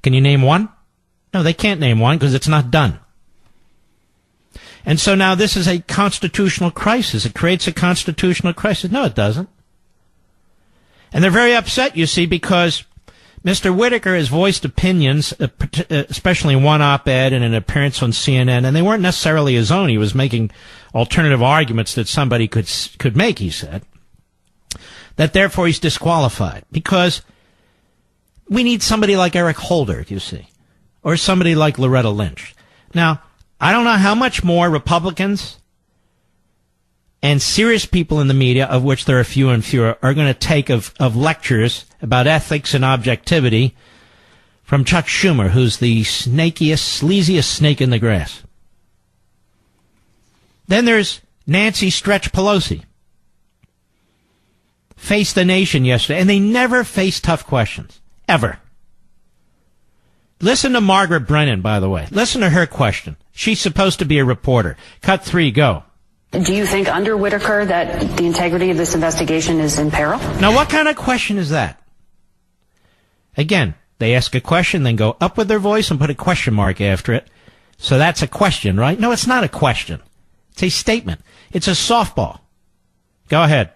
Can you name one? No, they can't name one because it's not done. And so now this is a constitutional crisis. It creates a constitutional crisis. No, it doesn't. And they're very upset, you see, because Mr. Whitaker has voiced opinions, especially in one op-ed and an appearance on CNN, and they weren't necessarily his own. He was making alternative arguments that somebody could make, he said, that therefore he's disqualified because we need somebody like Eric Holder, you see, or somebody like Loretta Lynch. Now, I don't know how much more Republicans and serious people in the media, of which there are fewer and fewer, are going to take of lectures about ethics and objectivity from Chuck Schumer, who's the snakiest, sleaziest snake in the grass. Then there's Nancy Stretch Pelosi. Faced the nation yesterday, and they never face tough questions. Ever. Listen to Margaret Brennan, by the way. Listen to her question. She's supposed to be a reporter. Cut 3, go. Do you think under Whitaker that the integrity of this investigation is in peril? Now, what kind of question is that? Again, they ask a question, then go up with their voice and put a question mark after it. So that's a question, right? No, it's not a question. It's a statement. It's a softball. Go ahead.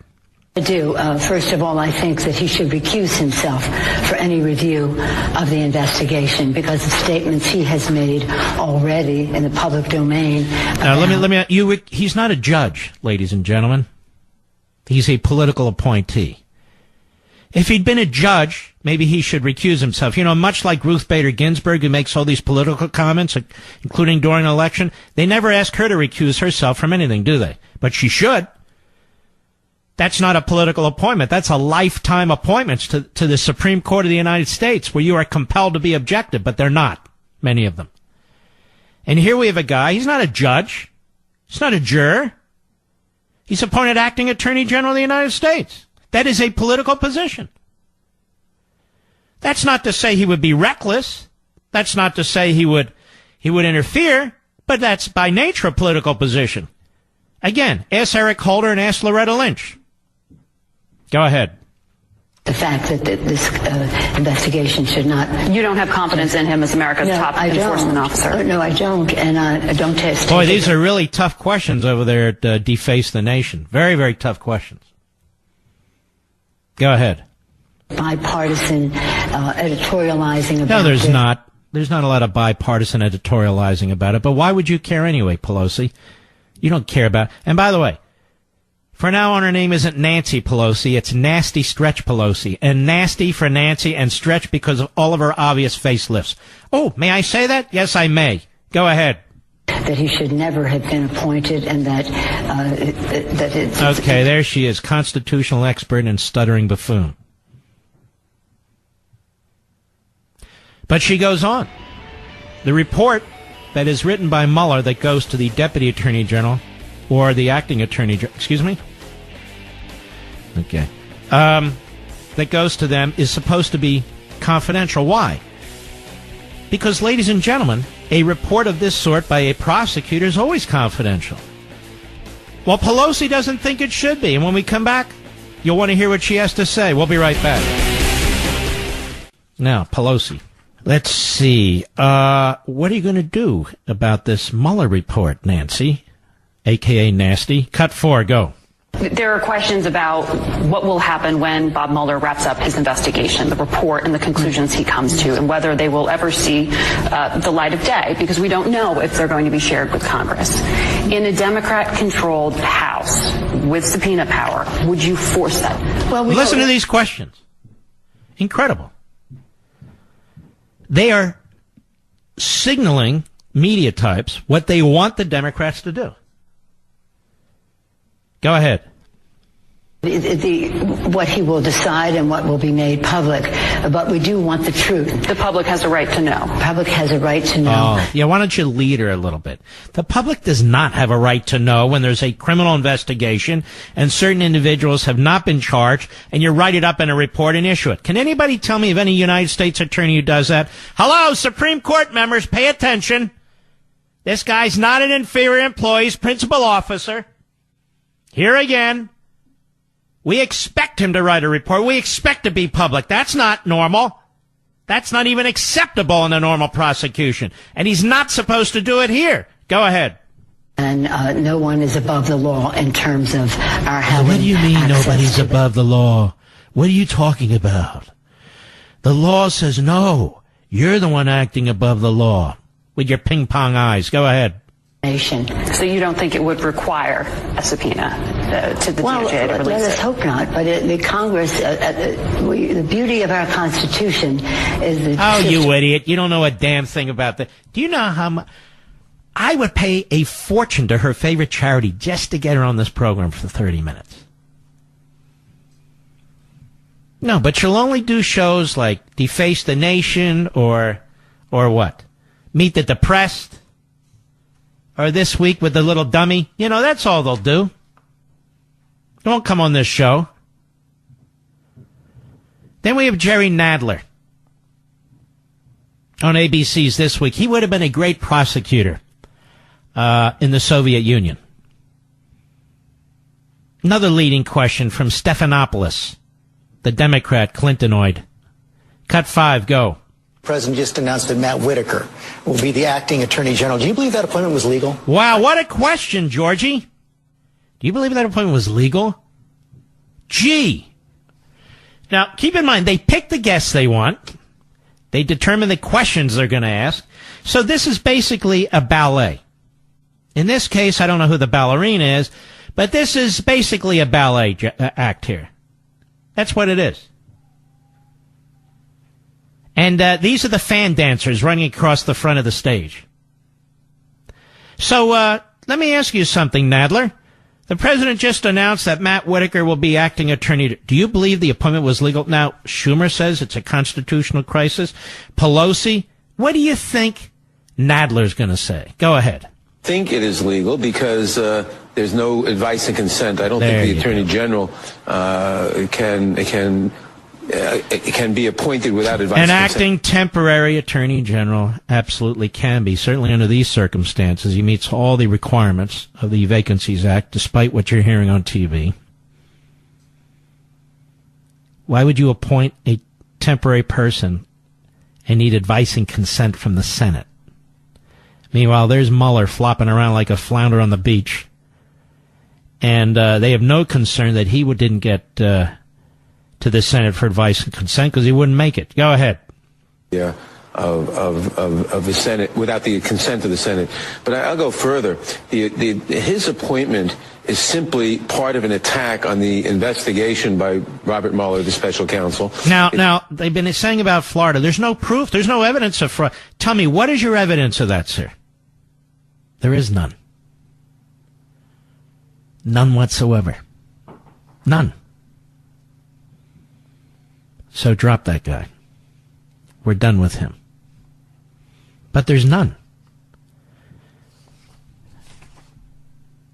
I do. First of all, I think that he should recuse himself for any review of the investigation because the statements he has made already in the public domain. He's not a judge, ladies and gentlemen. He's a political appointee. If he'd been a judge, maybe he should recuse himself. You know, much like Ruth Bader Ginsburg, who makes all these political comments, including during an election, they never ask her to recuse herself from anything, do they? But she should. That's not a political appointment. That's a lifetime appointment to the Supreme Court of the United States, where you are compelled to be objective, but they're not, many of them. And here we have a guy, he's not a judge. He's not a juror. He's appointed acting attorney general of the United States. That is a political position. That's not to say he would be reckless. That's not to say he would interfere, but that's by nature a political position. Again, ask Eric Holder and ask Loretta Lynch. Go ahead. The fact that this investigation should not... You don't have confidence in him as America's top enforcement officer? No, I don't, and I don't test... Boy, these are really tough questions over there at Deface the Nation. Very, very tough questions. Go ahead. Bipartisan editorializing about... No, there's not. There's not a lot of bipartisan editorializing about it, but why would you care anyway, Pelosi? You don't care about... And by the way, For now on, her name isn't Nancy Pelosi, it's Nasty Stretch Pelosi. And nasty for Nancy and stretch because of all of her obvious facelifts. Oh, may I say that? Yes, I may. Go ahead. That he should never have been appointed, and that it's... Okay, there she is, constitutional expert and stuttering buffoon. But she goes on. The report that is written by Mueller that goes to the Deputy Attorney General, or the Acting Attorney General, excuse me? Okay. That goes to them is supposed to be confidential. Why? Because, ladies and gentlemen, a report of this sort by a prosecutor is always confidential. Well, Pelosi doesn't think it should be. And when we come back, you'll want to hear what she has to say. We'll be right back. Now, Pelosi. Let's see. What are you going to do about this Mueller report, Nancy? A.K.A. Nasty. Cut 4, go. There are questions about what will happen when Bob Mueller wraps up his investigation, the report and the conclusions he comes to, and whether they will ever see the light of day, because we don't know if they're going to be shared with Congress. In a Democrat-controlled House with subpoena power, would you force that? Well, listen to these questions. Incredible. They are signaling media types what they want the Democrats to do. Go ahead. What he will decide and what will be made public, but we do want the truth. The public has a right to know. The public has a right to know. Oh, yeah, why don't you lead her a little bit? The public does not have a right to know when there's a criminal investigation and certain individuals have not been charged, and you write it up in a report and issue it. Can anybody tell me of any United States attorney who does that? Hello, Supreme Court members, pay attention. This guy's not an inferior employee, he's principal officer. Here again. We expect him to write a report. We expect to be public. That's not normal. That's not even acceptable in a normal prosecution. And he's not supposed to do it here. Go ahead. And no one is above the law in terms of our having. What do you mean nobody's above the law? What are you talking about? The law says no. You're the one acting above the law with your ping pong eyes. Go ahead. So you don't think it would require a subpoena to the DOJ to release let us hope not. But the Congress, the beauty of our Constitution is the... Oh, you idiot. You don't know a damn thing about that. Do you know how much... I would pay a fortune to her favorite charity just to get her on this program for 30 minutes. No, but she'll only do shows like Deface the Nation or what? Meet the Depressed. Or This Week with the Little Dummy. You know, that's all they'll do. They won't come on this show. Then we have Jerry Nadler on ABC's This Week. He would have been a great prosecutor in the Soviet Union. Another leading question from Stephanopoulos, the Democrat Clintonoid. Cut 5, go. The president just announced that Matt Whitaker will be the acting attorney general. Do you believe that appointment was legal? Wow, what a question, Georgie. Do you believe that appointment was legal? Gee. Now, keep in mind, they pick the guests they want. They determine the questions they're going to ask. So this is basically a ballet. In this case, I don't know who the ballerina is, but this is basically a ballet act here. That's what it is. And these are the fan dancers running across the front of the stage. So let me ask you something, Nadler. The president just announced that Matt Whitaker will be acting attorney. Do you believe the appointment was legal? Now, Schumer says it's a constitutional crisis. Pelosi, what do you think Nadler's going to say? Go ahead. I think it is legal because there's no advice and consent. I don't think the attorney general can be appointed without advice. An acting temporary attorney general absolutely can be. Certainly under these circumstances, he meets all the requirements of the Vacancies Act, despite what you're hearing on TV. Why would you appoint a temporary person and need advice and consent from the Senate? Meanwhile, there's Mueller flopping around like a flounder on the beach, and they have no concern that he didn't get to the Senate for advice and consent because he wouldn't make it. Go ahead. Yeah, of the Senate without the consent of the Senate. But I'll go further. His appointment is simply part of an attack on the investigation by Robert Mueller, the special counsel. Now, they've been saying about Florida, there's no proof, there's no evidence of fraud. Tell me, what is your evidence of that, sir? There is none. None whatsoever. None. So drop that guy. We're done with him. But there's none.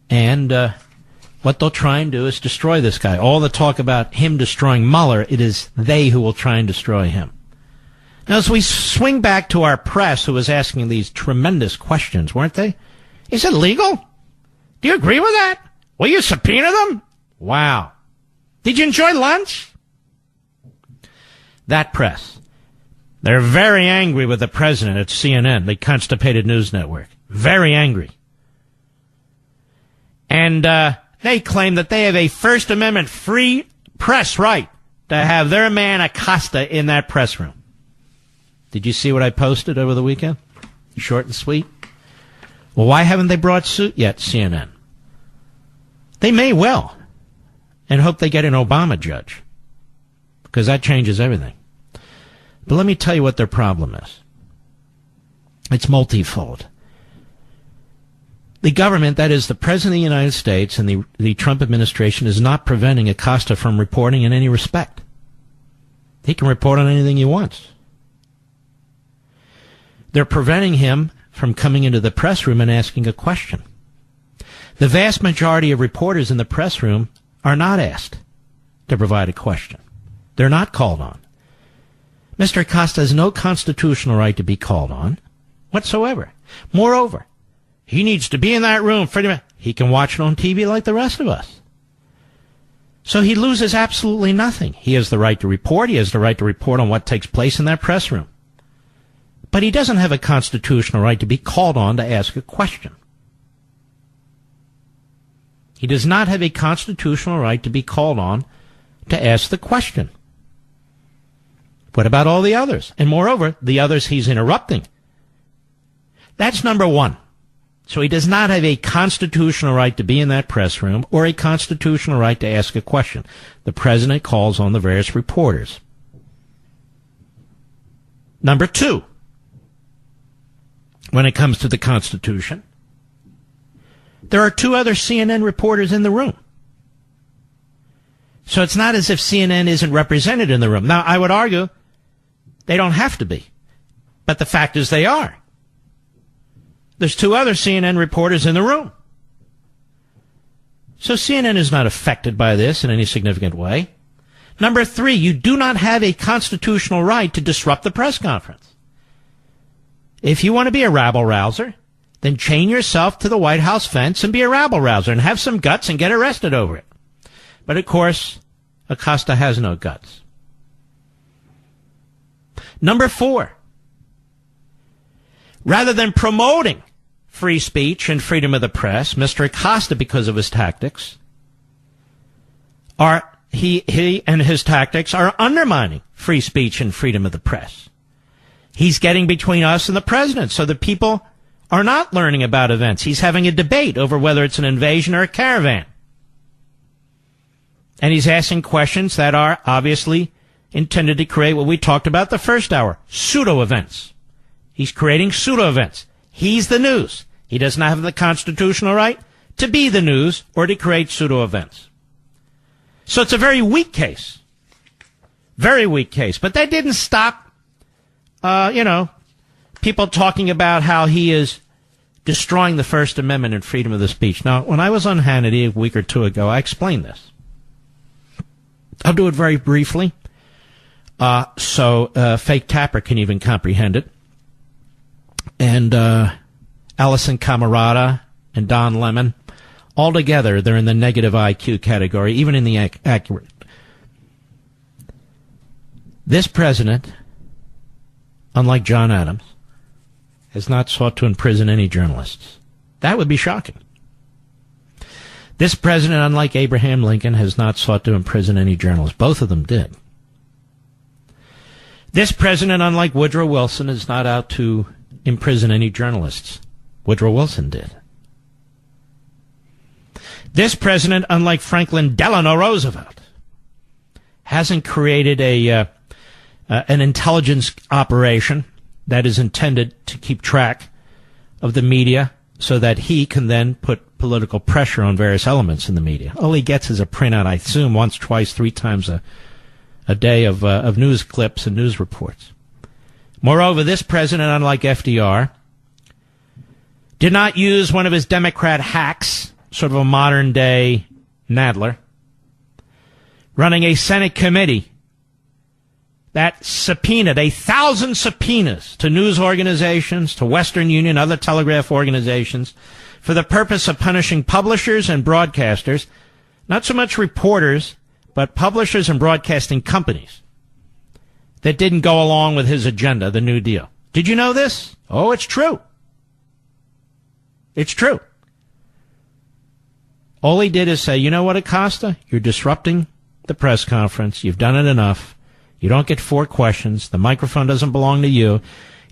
And what they'll try and do is destroy this guy. All the talk about him destroying Mueller, it is they who will try and destroy him. Now, as we swing back to our press, who was asking these tremendous questions, weren't they? Is it legal? Do you agree with that? Will you subpoena them? Wow. Did you enjoy lunch? That press. They're very angry with the president at CNN, the constipated news network. Very angry. And they claim that they have a First Amendment free press right to have their man Acosta in that press room. Did you see what I posted over the weekend? Short and sweet. Well, why haven't they brought suit yet, CNN? They may well, and hope they get an Obama judge, because that changes everything. But let me tell you what their problem is. It's multifold. The government, that is the President of the United States and the Trump administration, is not preventing Acosta from reporting in any respect. He can report on anything he wants. They're preventing him from coming into the press room and asking a question. The vast majority of reporters in the press room are not asked to provide a question. They're not called on. Mr. Acosta has no constitutional right to be called on whatsoever. Moreover, he needs to be in that room. He can watch it on TV like the rest of us. So he loses absolutely nothing. He has the right to report. He has the right to report on what takes place in that press room. But he doesn't have a constitutional right to be called on to ask a question. He does not have a constitutional right to be called on to ask the question. What about all the others? And moreover, the others he's interrupting. That's number one. So he does not have a constitutional right to be in that press room or a constitutional right to ask a question. The president calls on the various reporters. Number two, when it comes to the Constitution, there are two other CNN reporters in the room. So it's not as if CNN isn't represented in the room. Now, I would argue they don't have to be. But the fact is they are. There's two other CNN reporters in the room. So CNN is not affected by this in any significant way. Number three, you do not have a constitutional right to disrupt the press conference. If you want to be a rabble-rouser, then chain yourself to the White House fence and be a rabble-rouser and have some guts and get arrested over it. But, of course, Acosta has no guts. Number four, rather than promoting free speech and freedom of the press, Mr. Acosta, because of his tactics, he and his tactics are undermining free speech and freedom of the press. He's getting between us and the president so that people are not learning about events. He's having a debate over whether it's an invasion or a caravan. And he's asking questions that are obviously intended to create what we talked about the first hour, pseudo-events. He's creating pseudo-events. He's the news. He does not have the constitutional right to be the news or to create pseudo-events. So it's a very weak case. Very weak case. But that didn't stop, people talking about how he is destroying the First Amendment and freedom of the speech. Now, when I was on Hannity a week or two ago, I explained this. I'll do it very briefly, so Fake Tapper can even comprehend it. And Allison Camerata and Don Lemon, all together, they're in the negative IQ category, even in the accurate. This president, unlike John Adams, has not sought to imprison any journalists. That would be shocking. This president, unlike Abraham Lincoln, has not sought to imprison any journalists. Both of them did. This president, unlike Woodrow Wilson, is not out to imprison any journalists. Woodrow Wilson did. This president, unlike Franklin Delano Roosevelt, hasn't created an intelligence operation that is intended to keep track of the media so that he can then put political pressure on various elements in the media. All he gets is a printout, I assume, once, twice, 3 times a day of news clips and news reports. Moreover, this president, unlike FDR, did not use one of his Democrat hacks, sort of a modern-day Nadler, running a Senate committee that subpoenaed 1,000 subpoenas to news organizations, to Western Union, other telegraph organizations, for the purpose of punishing publishers and broadcasters, not so much reporters, but publishers and broadcasting companies that didn't go along with his agenda, the New Deal. Did you know this? Oh, it's true. It's true. All he did is say, you know what, Acosta? You're disrupting the press conference. You've done it enough. You don't get 4 questions. The microphone doesn't belong to you.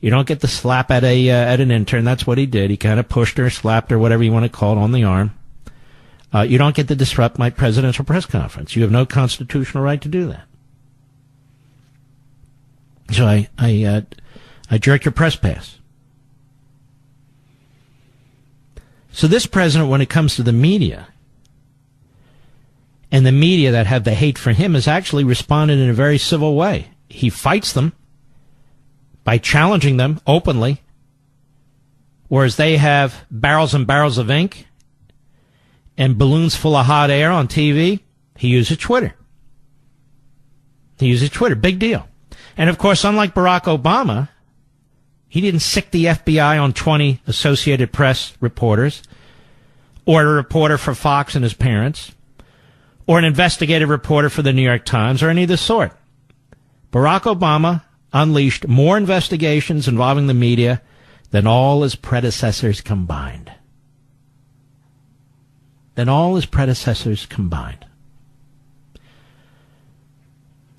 You don't get the slap at an intern. That's what he did. He kind of pushed her, slapped her, whatever you want to call it, on the arm. You don't get to disrupt my presidential press conference. You have no constitutional right to do that. So I jerk your press pass. So this president, when it comes to the media, and the media that have the hate for him, has actually responded in a very civil way. He fights them by challenging them openly, whereas they have barrels and barrels of ink and balloons full of hot air on TV. He uses Twitter. Big deal. And, of course, unlike Barack Obama, he didn't sick the FBI on 20 Associated Press reporters, or a reporter for Fox and his parents, or an investigative reporter for the New York Times, or any of the sort. Barack Obama unleashed more investigations involving the media than all his predecessors combined.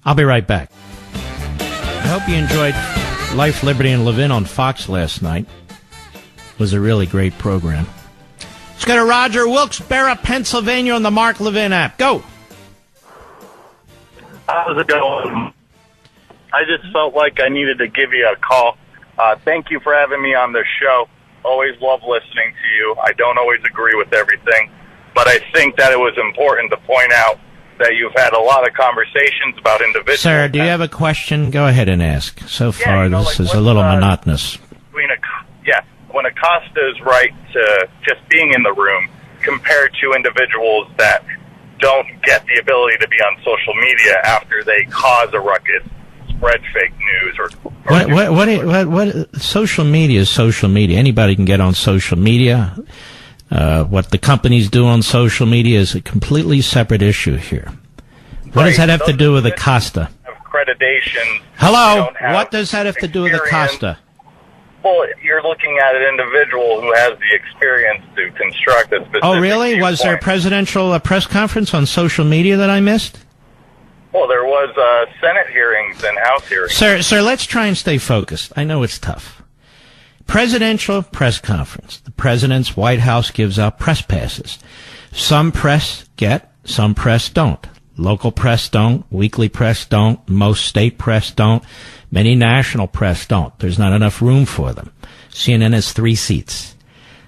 I'll be right back. I hope you enjoyed Life, Liberty, and Levin on Fox last night. It was a really great program. Let's go to Roger Wilkes-Barre, Pennsylvania on the Mark Levin app. Go. How's it going? I just felt like I needed to give you a call. Thank you for having me on the show. Always love listening to you. I don't always agree with everything, but I think that it was important to point out that you've had a lot of conversations about individuals. Sir, do you have a question? Go ahead and ask. So far, this is a little monotonous. When Acosta is right to just being in the room compared to individuals that don't get the ability to be on social media after they cause a ruckus, spread fake news, what social media is social media. Anybody can get on social media. What the companies do on social media is a completely separate issue here. What does that have to do with Acosta? Accreditation. Hello? What does that have to do with Acosta? Well, you're looking at an individual who has the experience to construct a specific Oh, really? viewpoint. Was there a presidential press conference on social media that I missed? Well, there was Senate hearings and House hearings. Sir, let's try and stay focused. I know it's tough. Presidential press conference. The president's White House gives out press passes. Some press get, some press don't. Local press don't, weekly press don't, most state press don't, many national press don't. There's not enough room for them. CNN has 3 seats.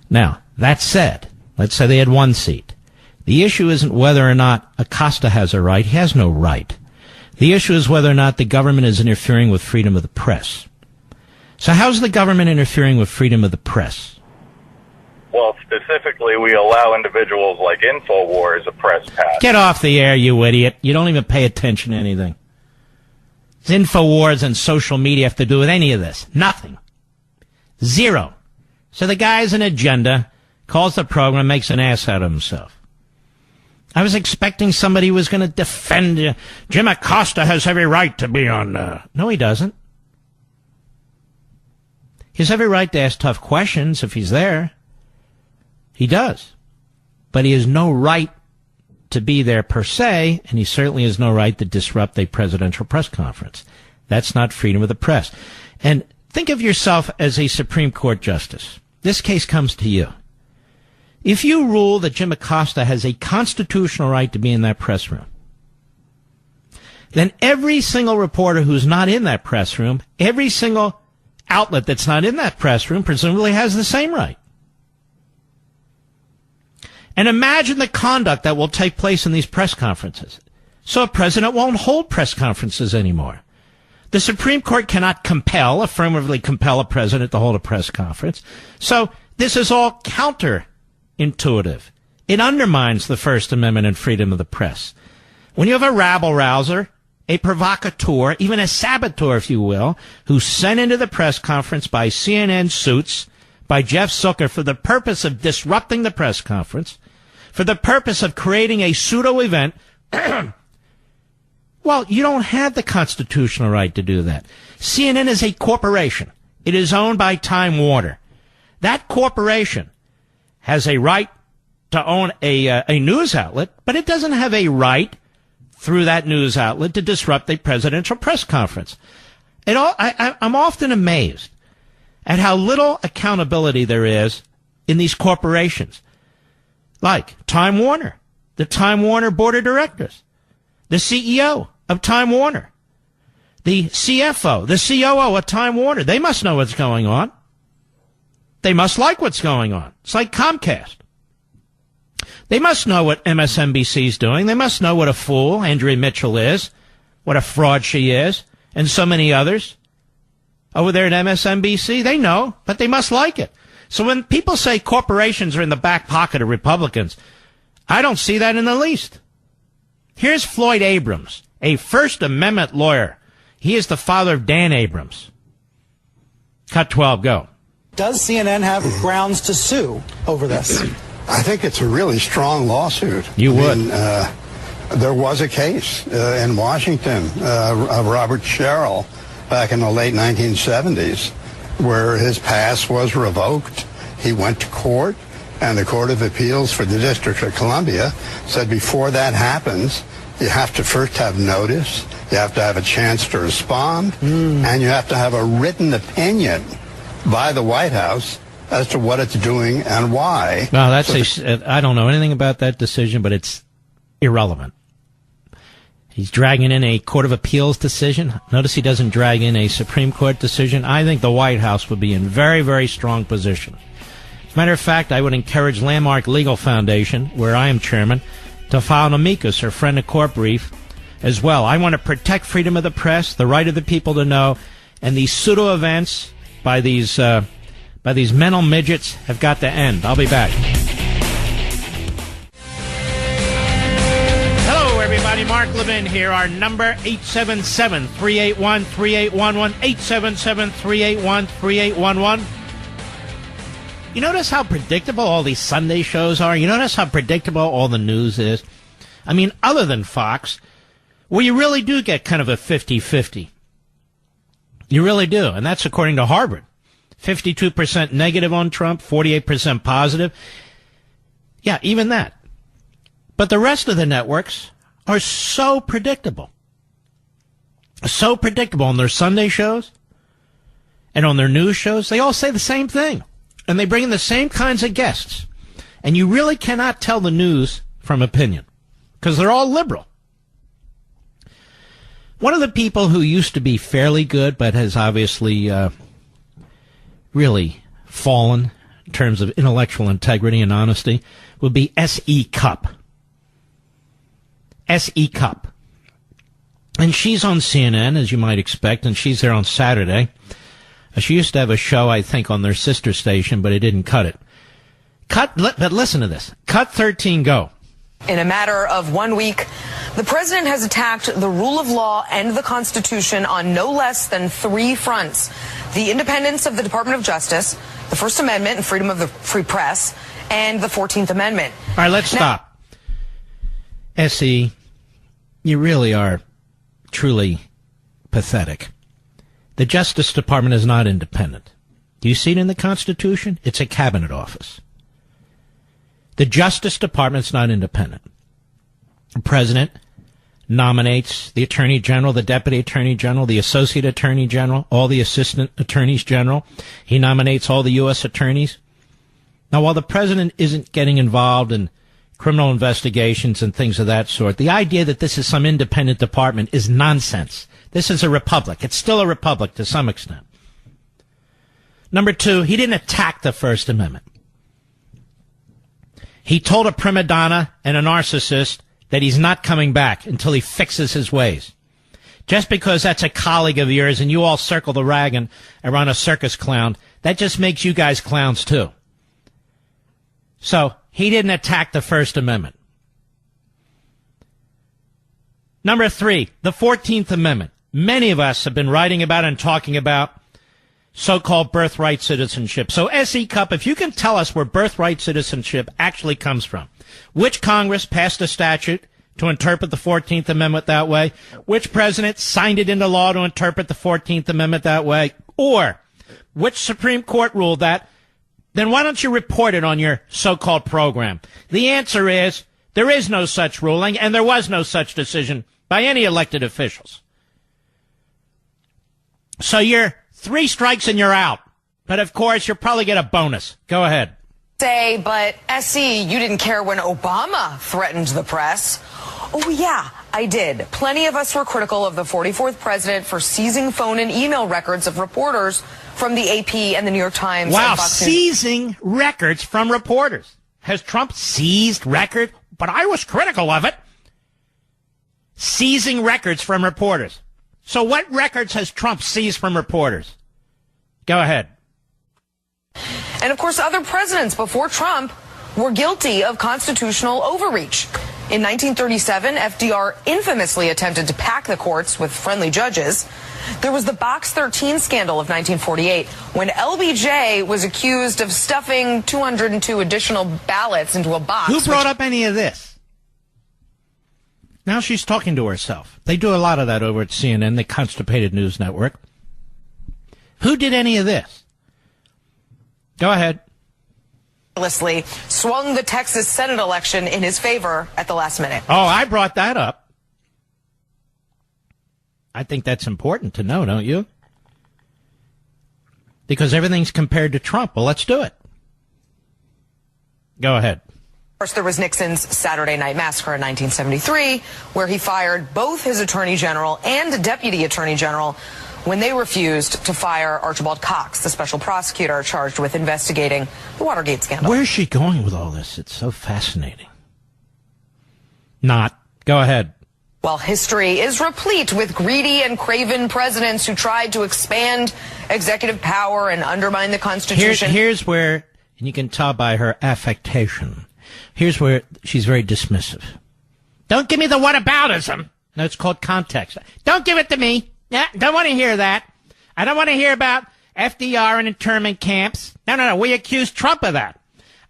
Now, that said, let's say they had 1 seat. The issue isn't whether or not Acosta has a right. He has no right. The issue is whether or not the government is interfering with freedom of the press. So how's the government interfering with freedom of the press? Well, specifically, we allow individuals like InfoWars a press pass. Get off the air, you idiot. You don't even pay attention to anything. InfoWars and social media have to do with any of this. Nothing. Zero. So the guy has an agenda, calls the program, makes an ass out of himself. I was expecting somebody who was going to defend you. Jim Acosta has every right to be on. No, he doesn't. He has every right to ask tough questions if he's there. He does. But he has no right to be there per se, and he certainly has no right to disrupt a presidential press conference. That's not freedom of the press. And think of yourself as a Supreme Court justice. This case comes to you. If you rule that Jim Acosta has a constitutional right to be in that press room, then every single reporter who's not in that press room, every single outlet that's not in that press room, presumably has the same right. And imagine the conduct that will take place in these press conferences. So a president won't hold press conferences anymore. The Supreme Court cannot affirmatively compel a president to hold a press conference. So this is all counterintuitive. It undermines the First Amendment and freedom of the press. When you have a rabble-rouser, a provocateur, even a saboteur, if you will, who's sent into the press conference by CNN suits, by Jeff Zucker, for the purpose of disrupting the press conference, for the purpose of creating a pseudo-event, well, you don't have the constitutional right to do that. CNN is a corporation. It is owned by Time Warner. That corporation has a right to own a news outlet, but it doesn't have a right through that news outlet to disrupt a presidential press conference. I'm often amazed at how little accountability there is in these corporations, like Time Warner, the Time Warner Board of Directors, the CEO of Time Warner, the CFO, the COO of Time Warner. They must know what's going on. They must like what's going on. It's like Comcast. They must know what MSNBC is doing. They must know what a fool Andrea Mitchell is, what a fraud she is, and so many others over there at MSNBC. They know, but they must like it. So when people say corporations are in the back pocket of Republicans, I don't see that in the least. Here's Floyd Abrams, a First Amendment lawyer. He is the father of Dan Abrams. Cut 12, go. Does CNN have grounds to sue over this? I think it's a really strong lawsuit. You would. There was a case in Washington of Robert Sherrill back in the late 1970s where his pass was revoked. He went to court, and the Court of Appeals for the District of Columbia said before that happens, you have to first have notice, you have to have a chance to respond, and you have to have a written opinion by the White House as to what it's doing and why. Well, I don't know anything about that decision, but it's irrelevant. He's dragging in a Court of Appeals decision. Notice he doesn't drag in a Supreme Court decision. I think the White House would be in very, very strong position. As a matter of fact, I would encourage Landmark Legal Foundation, where I am chairman, to file an amicus or friend of court brief as well. I want to protect freedom of the press, the right of the people to know, and these pseudo events by these mental midgets have got to end. I'll be back. Hello, everybody. Mark Levin here. Our number, 877-381-3811, 877-381-3811. You notice how predictable all these Sunday shows are? You notice how predictable all the news is? I mean, other than Fox, where you really do get kind of a 50-50. You really do. And that's according to Harvard. 52% negative on Trump, 48% positive. Yeah, even that. But the rest of the networks are so predictable. So predictable on their Sunday shows and on their news shows. They all say the same thing. And they bring in the same kinds of guests. And you really cannot tell the news from opinion, because they're all liberal. One of the people who used to be fairly good, but has obviously really fallen in terms of intellectual integrity and honesty, would be S.E. Cupp. S.E. Cupp. And she's on CNN, as you might expect, and she's there on Saturday. She used to have a show, I think, on their sister station, but it didn't cut it. But listen to this. Cut 13, go. In a matter of 1 week, the president has attacked the rule of law and the Constitution on no less than 3 fronts: the independence of the Department of Justice, the First Amendment and freedom of the free press, and the 14th Amendment. All right, let's stop. S.E., you really are truly pathetic. The Justice Department is not independent. Do you see it in the Constitution? It's a cabinet office. The Justice Department is not independent. The president nominates the attorney general, the deputy attorney general, the associate attorney general, all the assistant attorneys general. He nominates all the U.S. attorneys. Now, while the president isn't getting involved in criminal investigations and things of that sort, the idea that this is some independent department is nonsense. This is a republic. It's still a republic to some extent. Number two, he didn't attack the First Amendment. He told a prima donna and a narcissist that he's not coming back until he fixes his ways. Just because that's a colleague of yours and you all circle the wagon around a circus clown, that just makes you guys clowns too. So he didn't attack the First Amendment. Number three, the 14th Amendment. Many of us have been writing about and talking about so-called birthright citizenship. So, S.E. Cup, if you can tell us where birthright citizenship actually comes from, which Congress passed a statute to interpret the 14th Amendment that way, which president signed it into law to interpret the 14th Amendment that way, or which Supreme Court ruled that, then why don't you report it on your so-called program? The answer is there is no such ruling, and there was no such decision by any elected officials. So you're 3 strikes and you're out. But, of course, you'll probably get a bonus. Go ahead. Say, but S.E., you didn't care when Obama threatened the press. Oh, yeah, I did. Plenty of us were critical of the 44th president for seizing phone and email records of reporters from the AP and the New York Times. Wow, seizing records from reporters. Has Trump seized records? But I was critical of it. Seizing records from reporters. So what records has Trump seized from reporters? Go ahead. And, of course, other presidents before Trump were guilty of constitutional overreach. In 1937, FDR infamously attempted to pack the courts with friendly judges. There was the Box 13 scandal of 1948, when LBJ was accused of stuffing 202 additional ballots into a box. Who brought up any of this? Now she's talking to herself. They do a lot of that over at CNN, the Constipated News Network. Who did any of this? Go ahead. Swung the Texas Senate election in his favor at the last minute. Oh, I brought that up. I think that's important to know, don't you? Because everything's compared to Trump. Well, let's do it. Go ahead. First, there was Nixon's Saturday Night Massacre in 1973, where he fired both his attorney general and deputy attorney general when they refused to fire Archibald Cox, the special prosecutor charged with investigating the Watergate scandal. Where's she going with all this? It's so fascinating. Not. Go ahead. Well, history is replete with greedy and craven presidents who tried to expand executive power and undermine the Constitution. Here's where, and you can tell by her affectation, here's where she's very dismissive. Don't give me the whataboutism. No, it's called context. Don't give it to me. Yeah, don't want to hear that. I don't want to hear about FDR and internment camps. No. We accuse Trump of that.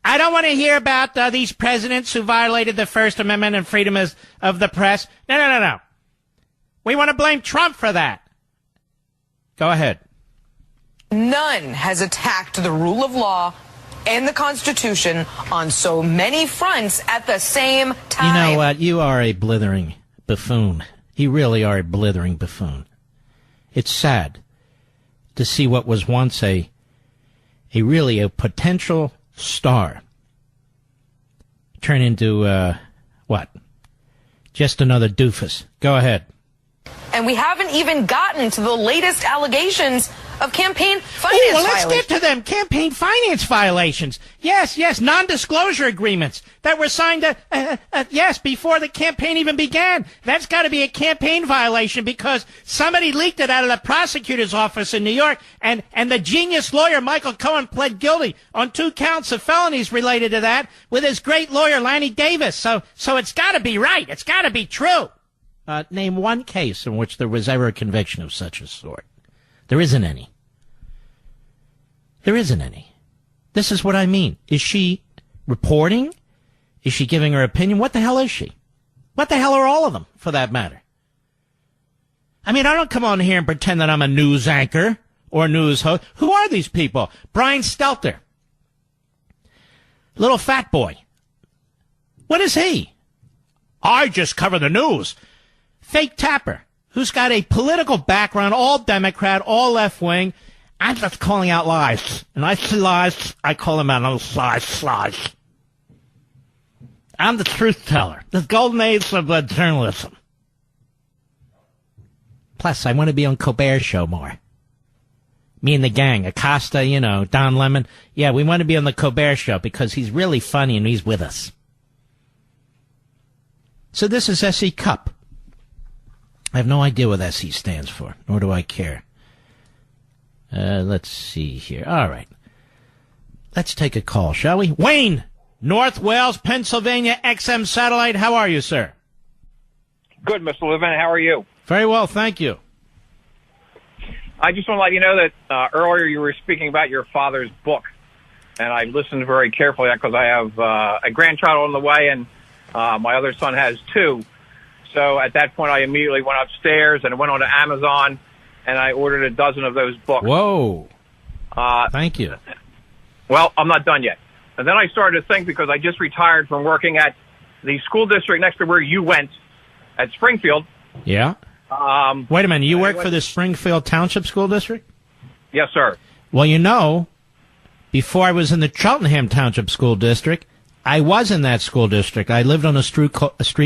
I don't want to hear about these presidents who violated the First Amendment and freedom of the press. No. We want to blame Trump for that. Go ahead. None has attacked the rule of law and the Constitution on so many fronts at the same time. You know what? You are a blithering buffoon. You really are a blithering buffoon. It's sad to see what was once a potential star turn into, what? Just another doofus. Go ahead. And we haven't even gotten to the latest allegations of campaign finance violations. Let's get to them. Campaign finance violations. Yes. Non-disclosure agreements that were signed, before the campaign even began. That's got to be a campaign violation because somebody leaked it out of the prosecutor's office in New York, and the genius lawyer Michael Cohen pled guilty on 2 counts of felonies related to that with his great lawyer Lanny Davis. So it's got to be right. It's got to be true. Name one case in which there was ever a conviction of such a sort. There isn't any. There isn't any. This is what I mean. Is she reporting? Is she giving her opinion? What the hell is she? What the hell are all of them, for that matter? I mean, I don't come on here and pretend that I'm a news anchor or a news host. Who are these people? Brian Stelter. Little fat boy. What is he? I just cover the news. fake tapper, who's got a political background, all Democrat, all left-wing. I'm just calling out lies. And I see lies, I call them out on lies. I'm the truth teller. The golden age of journalism. Plus, I want to be on Colbert's show more. Me and the gang, Acosta, Don Lemon. Yeah, we want to be on the Colbert show because he's really funny and he's with us. So this is SE Cup. I have no idea what SE stands for, nor do I care. Let's see here. All right. Let's take a call, shall we? Wayne, North Wales, Pennsylvania, XM Satellite. How are you, sir? Good, Mr. Levin. How are you? Very well, thank you. I just want to let you know that earlier you were speaking about your father's book, and I listened very carefully because I have a grandchild on the way, and my other son has two. So at that point, I immediately went upstairs and went on to Amazon, and I ordered a dozen of those books. Whoa. Thank you. Well, I'm not done yet. And then I started to think, because I just retired from working at the school district next to where you went at Springfield. Yeah. Wait a minute. You work for the Springfield Township School District? Yes, sir. Well, before I was in the Cheltenham Township School District, I was in that school district. I lived on a street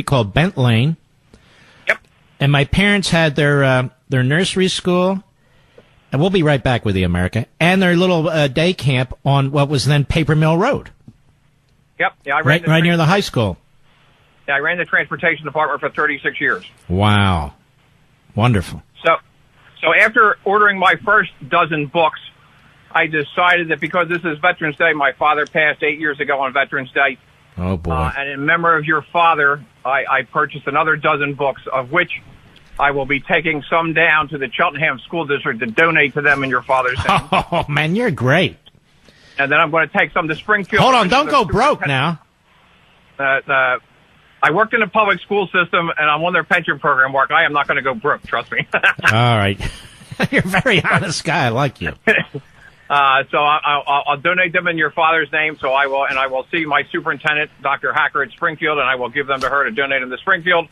called Bent Lane. Yep. And my parents had their nursery school, and we'll be right back with you, America, and their little day camp on what was then Paper Mill Road. Yep. Yeah, right near the high school. Yeah, I ran the transportation department for 36 years. Wow. Wonderful. So after ordering my first dozen books, I decided that because this is Veterans Day, my father passed 8 years ago on Veterans Day. Oh, boy. And in memory of your father, I purchased another dozen books, of which I will be taking some down to the Cheltenham School District to donate to them in your father's name. Oh, man, you're great. And then I'm going to take some to Springfield. Hold on, don't go broke now. I worked in the public school system, and I'm on their pension program, Mark. I am not going to go broke, trust me. All right. You're a very honest guy. I like you. So I'll donate them in your father's name. So I will see my superintendent, Dr. Hacker at Springfield, and I will give them to her to donate them to Springfield.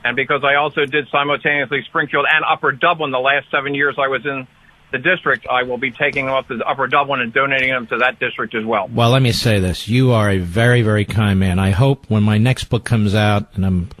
And because I also did simultaneously Springfield and Upper Dublin the last 7 years I was in the district, I will be taking them up to Upper Dublin and donating them to that district as well. Well, let me say this. You are a very, very kind man. I hope when my next book comes out, and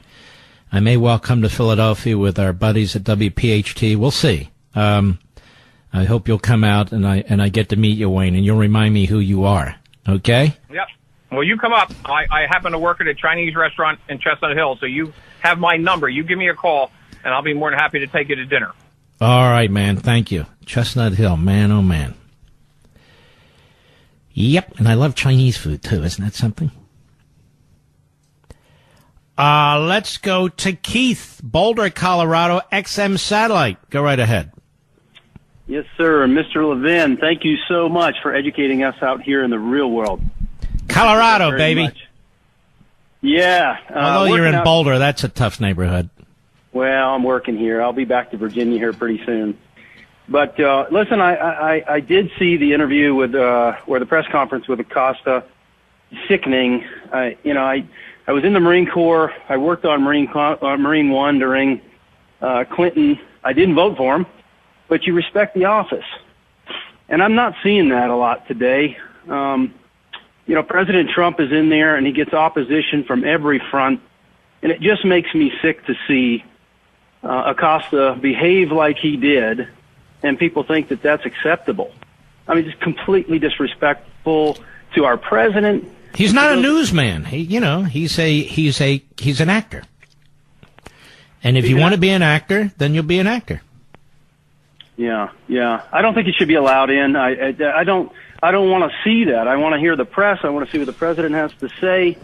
I may well come to Philadelphia with our buddies at WPHT. We'll see. I hope you'll come out and I get to meet you, Wayne, and you'll remind me who you are. Okay? Yep. Well, you come up. I happen to work at a Chinese restaurant in Chestnut Hill, so you have my number. You give me a call, and I'll be more than happy to take you to dinner. All right, man. Thank you. Chestnut Hill. Man, oh, man. Yep. And I love Chinese food, too. Isn't that something? Let's go to Keith, Boulder, Colorado, XM Satellite. Go right ahead. Yes, sir. Mr. Levin, thank you so much for educating us out here in the real world. Colorado, baby. Much. Yeah. Although you're in Boulder, that's a tough neighborhood. Well, I'm working here. I'll be back to Virginia here pretty soon. But listen, I did see the interview with or the press conference with Acosta. Sickening. I was in the Marine Corps. I worked on Marine One during Clinton. I didn't vote for him, but you respect the office, and I'm not seeing that a lot today. President Trump is in there, and he gets opposition from every front, and it just makes me sick to see Acosta behave like he did, and people think that that's acceptable. I mean, just completely disrespectful to our president. He's not a newsman. He's an actor. And if you want to be an actor, then you'll be an actor. Yeah. I don't think he should be allowed in. I don't want to see that. I want to hear the press. I want to see what the president has to say.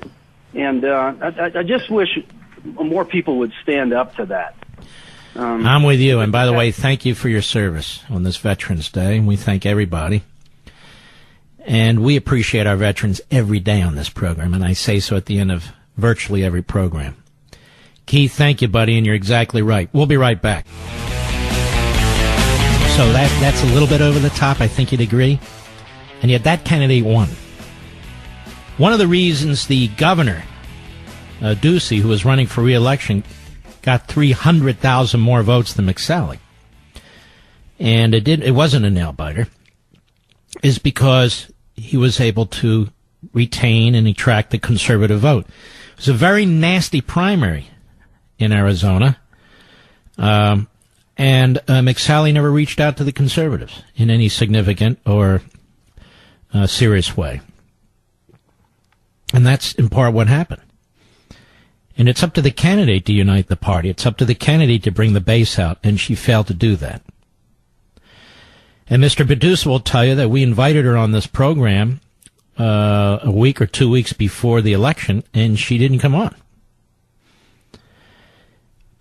And I just wish more people would stand up to that. I'm with you. And by the way, thank you for your service on this Veterans Day. And we thank everybody. And we appreciate our veterans every day on this program. And I say so at the end of virtually every program. Keith, thank you, buddy. And you're exactly right. We'll be right back. So that's a little bit over the top. I think you'd agree. And yet that candidate won. One of the reasons the governor, Ducey, who was running for re-election, got 300,000 more votes than McSally. And it wasn't a nail-biter, is because he was able to retain and attract the conservative vote. It was a very nasty primary in Arizona, and McSally never reached out to the conservatives in any significant or serious way. And that's in part what happened. And it's up to the candidate to unite the party. It's up to the candidate to bring the base out, and she failed to do that. And Mr. Bedusa will tell you that we invited her on this program a week or 2 weeks before the election, and she didn't come on.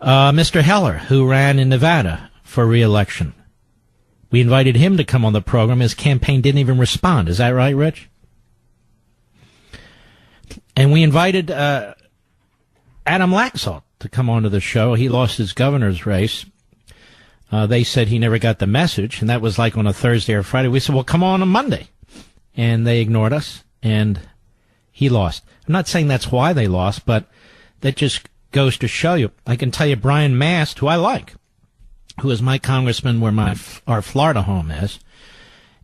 Mr. Heller, who ran in Nevada for re-election, we invited him to come on the program. His campaign didn't even respond. Is that right, Rich? And we invited Adam Laxalt to come onto the show. He lost his governor's race. They said he never got the message, and that was like on a Thursday or Friday. We said, well, come on Monday. And they ignored us, and he lost. I'm not saying that's why they lost, but that just goes to show you. I can tell you Brian Mast, who I like, who is my congressman where our Florida home is,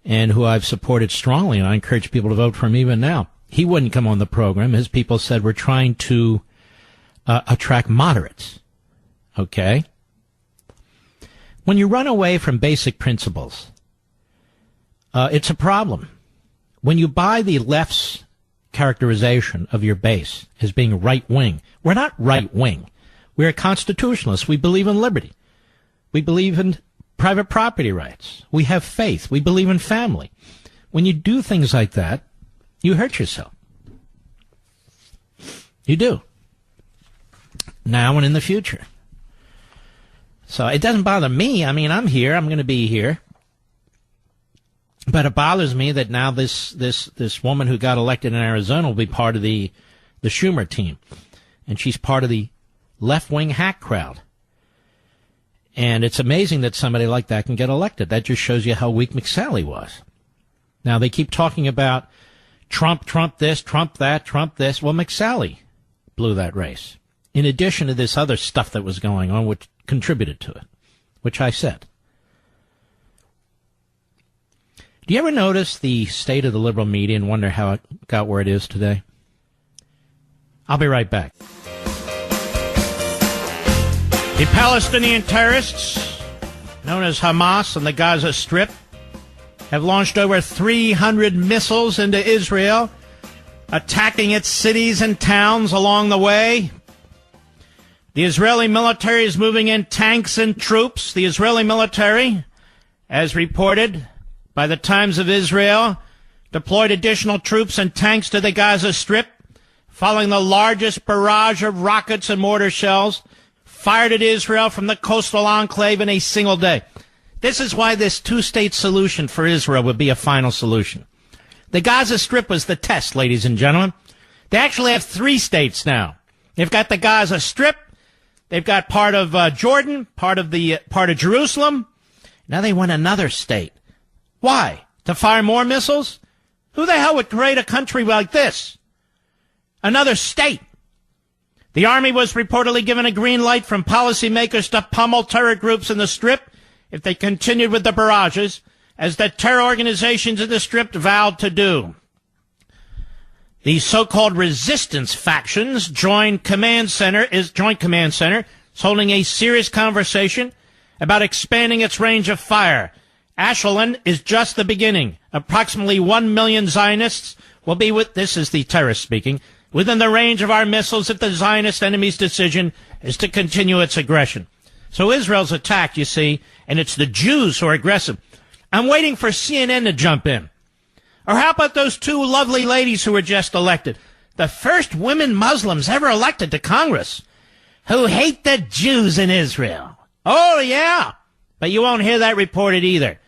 and who I've supported strongly, and I encourage people to vote for him even now. He wouldn't come on the program. His people said we're trying to attract moderates. Okay? When you run away from basic principles, it's a problem. When you buy the left's characterization of your base as being right-wing, we're not right-wing. We're constitutionalists. We believe in liberty. We believe in private property rights. We have faith. We believe in family. When you do things like that, you hurt yourself. You do. Now and in the future. So it doesn't bother me. I mean, I'm here. I'm going to be here. But it bothers me that now this woman who got elected in Arizona will be part of the Schumer team. And she's part of the left-wing hack crowd. And it's amazing that somebody like that can get elected. That just shows you how weak McSally was. Now, they keep talking about Trump this, Trump that, Trump this. Well, McSally blew that race. In addition to this other stuff that was going on, which contributed to it, which I said. Do you ever notice the state of the liberal media and wonder how it got where it is today? I'll be right back. The Palestinian terrorists, known as Hamas on the Gaza Strip, have launched over 300 missiles into Israel, attacking its cities and towns along the way. The Israeli military is moving in tanks and troops. The Israeli military, as reported by the Times of Israel, deployed additional troops and tanks to the Gaza Strip, following the largest barrage of rockets and mortar shells fired at Israel from the coastal enclave in a single day. This is why this two-state solution for Israel would be a final solution. The Gaza Strip was the test, ladies and gentlemen. They actually have 3 states now. They've got the Gaza Strip. They've got part of Jordan, part of Jerusalem. Now they want another state. Why? To fire more missiles? Who the hell would create a country like this? Another state. The Army was reportedly given a green light from policymakers to pummel terror groups in the Strip if they continued with the barrages, as the terror organizations in the Strip vowed to do. The so-called resistance factions Joint Command Center is holding a serious conversation about expanding its range of fire. Ashkelon is just the beginning. Approximately 1 million Zionists will be this is the terrorist speaking, within the range of our missiles if the Zionist enemy's decision is to continue its aggression. So Israel's attacked, you see, and it's the Jews who are aggressive. I'm waiting for CNN to jump in. Or how about those 2 lovely ladies who were just elected? The first women Muslims ever elected to Congress who hate the Jews in Israel. Oh, yeah. But you won't hear that reported either.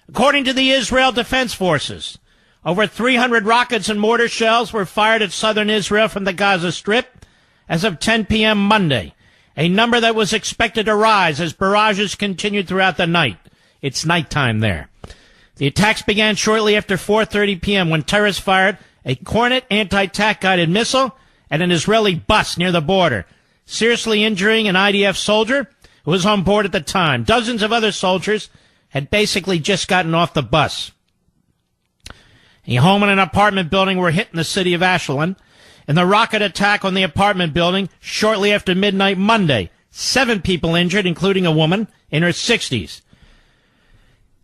According to the Israel Defense Forces, over 300 rockets and mortar shells were fired at southern Israel from the Gaza Strip as of 10 p.m. Monday, a number that was expected to rise as barrages continued throughout the night. It's nighttime there. The attacks began shortly after 4:30 p.m. when terrorists fired a Kornet anti-tank guided missile at an Israeli bus near the border. seriously injuring an IDF soldier who was on board at the time. Dozens of other soldiers had basically just gotten off the bus. A home and an apartment building were hit in the city of Ashland, and the rocket attack on the apartment building shortly after midnight Monday. 7 people injured, including a woman in her 60s.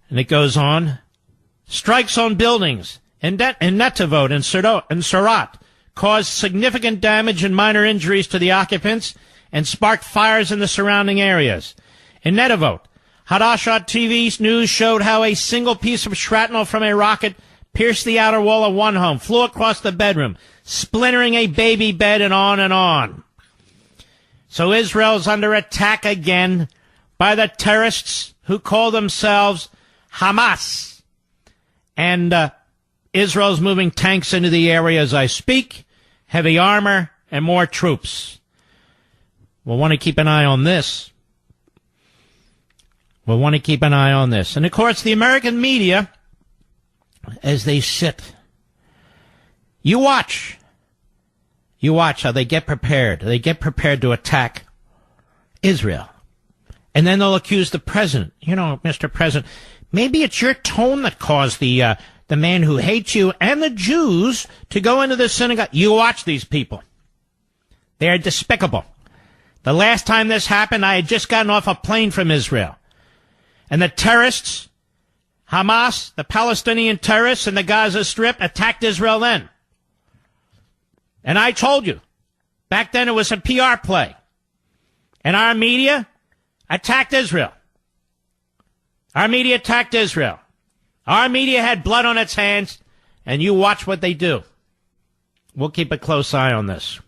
And it goes on. Strikes on buildings in Netivot and Surat caused significant damage and minor injuries to the occupants and sparked fires in the surrounding areas. In Netivot, Hadashat TV News showed how a single piece of shrapnel from a rocket pierced the outer wall of one home, flew across the bedroom, splintering a baby bed, and on and on. So Israel's under attack again by the terrorists who call themselves Hamas. And Israel's moving tanks into the area as I speak, heavy armor, and more troops. We'll want to keep an eye on this. We'll want to keep an eye on this. And, of course, the American media, as they sit, you watch how they get prepared. They get prepared to attack Israel. And then they'll accuse the president. You know, Mr. President, maybe it's your tone that caused the man who hates you and the Jews to go into the synagogue. You watch these people. They're despicable. The last time this happened, I had just gotten off a plane from Israel. And the terrorists, Hamas, the Palestinian terrorists in the Gaza Strip, attacked Israel then. And I told you, back then it was a PR play. And our media attacked Israel. Our media attacked Israel. Our media had blood on its hands, and you watch what they do. We'll keep a close eye on this.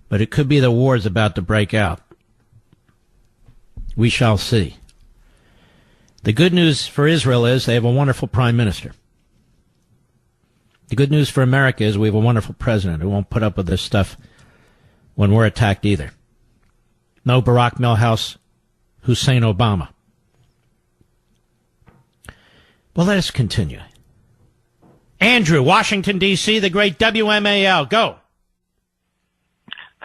But it could be the war's about to break out. We shall see. The good news for Israel is they have a wonderful prime minister. The good news for America is we have a wonderful president who won't put up with this stuff when we're attacked either. No Barack Milhouse, Hussein Obama. Well, let us continue. Andrew, Washington, D.C., the great WMAL. Go.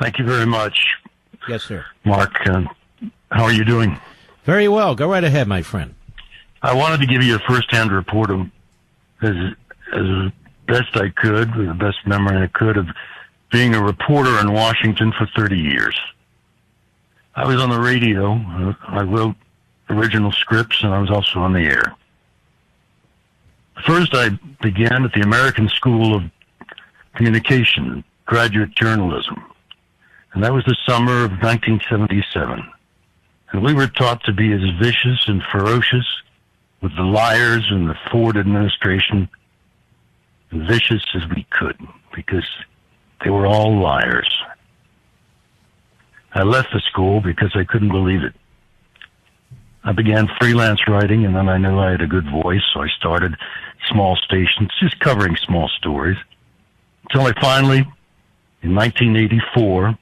Thank you very much. Yes, sir. Mark, how are you doing? Very well. Go right ahead, my friend. I wanted to give you a first-hand report of, as best I could, with the best memory I could, of being a reporter in Washington for 30 years. I was on the radio. I wrote original scripts, and I was also on the air. First, I began at the American School of Communication, graduate journalism. And that was the summer of 1977. And we were taught to be as vicious and ferocious with the liars in the Ford administration, as vicious as we could, because they were all liars. I left the school because I couldn't believe it. I began freelance writing, and then I knew I had a good voice, so I started small stations, just covering small stories, until I finally, in 1984,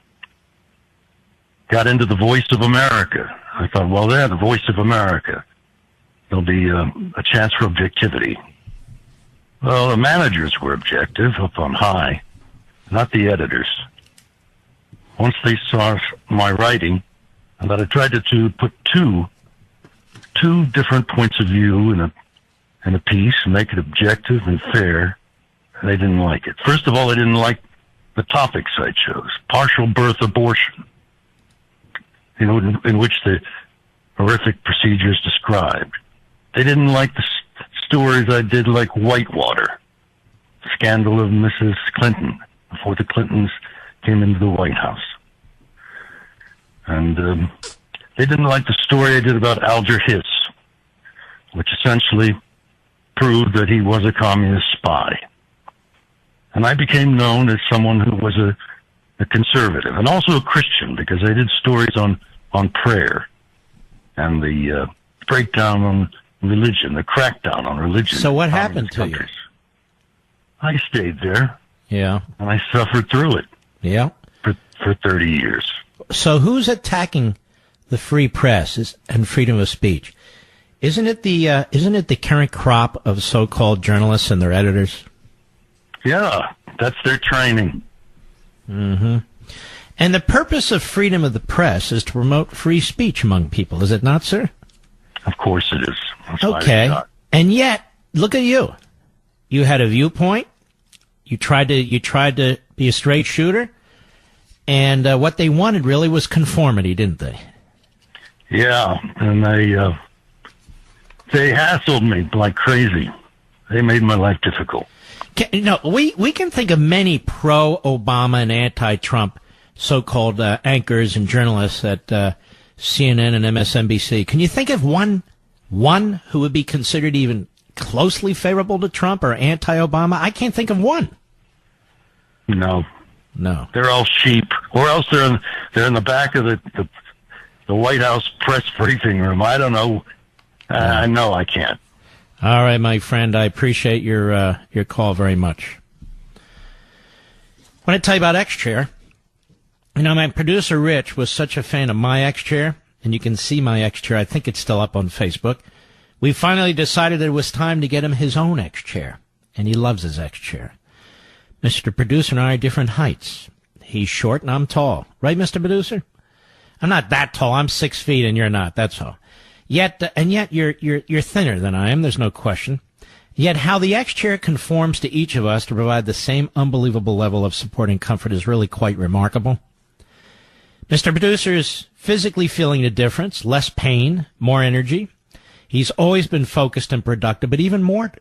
got into the Voice of America. I thought, well, there, the Voice of America. There'll be a chance for objectivity. Well, the managers were objective up on high, not the editors. Once they saw my writing, and that I tried to put two different points of view in a piece and make it objective and fair, and they didn't like it. First of all, they didn't like the topics I chose. Partial birth abortion, in which the horrific procedure is described. They didn't like the stories I did, like Whitewater, the scandal of Mrs. Clinton, before the Clintons came into the White House. And they didn't like the story I did about Alger Hiss, which essentially proved that he was a communist spy. And I became known as someone who was a conservative, and also a Christian, because I did stories on prayer and the breakdown on religion, the crackdown on religion. So what happened to you? I stayed there. Yeah. And I suffered through it. Yeah. For 30 years. So who's attacking the free press and freedom of speech? Isn't it the current crop of so-called journalists and their editors? Yeah, that's their training. Mm-hmm. And the purpose of freedom of the press is to promote free speech among people, is it not, sir? Of course it is. That's why Okay. it's not. And yet, look at you. You had a viewpoint. You tried to be a straight shooter. And what they wanted really was conformity, didn't they? Yeah, and they hassled me like crazy. They made my life difficult. We can think of many pro-Obama and anti-Trump so-called anchors and journalists at CNN and MSNBC. Can you think of one who would be considered even closely favorable to Trump or anti-Obama? I can't think of one. No. They're all sheep, or else they're in the back of the White House press briefing room. I don't know. No, I can't. All right, my friend. I appreciate your call very much. I want to tell you about X-Chair. My producer Rich was such a fan of my X-Chair, and you can see my X-Chair. I think it's still up on Facebook. We finally decided that it was time to get him his own X-Chair, and he loves his X-Chair. Mr. Producer and I are different heights. He's short and I'm tall. Right, Mr. Producer? I'm not that tall. I'm 6 feet and you're not. That's all. Yet you're thinner than I am. There's no question. Yet how the X-Chair conforms to each of us to provide the same unbelievable level of support and comfort is really quite remarkable. Mr. Producer is physically feeling the difference. Less pain, more energy. He's always been focused and productive, but even more.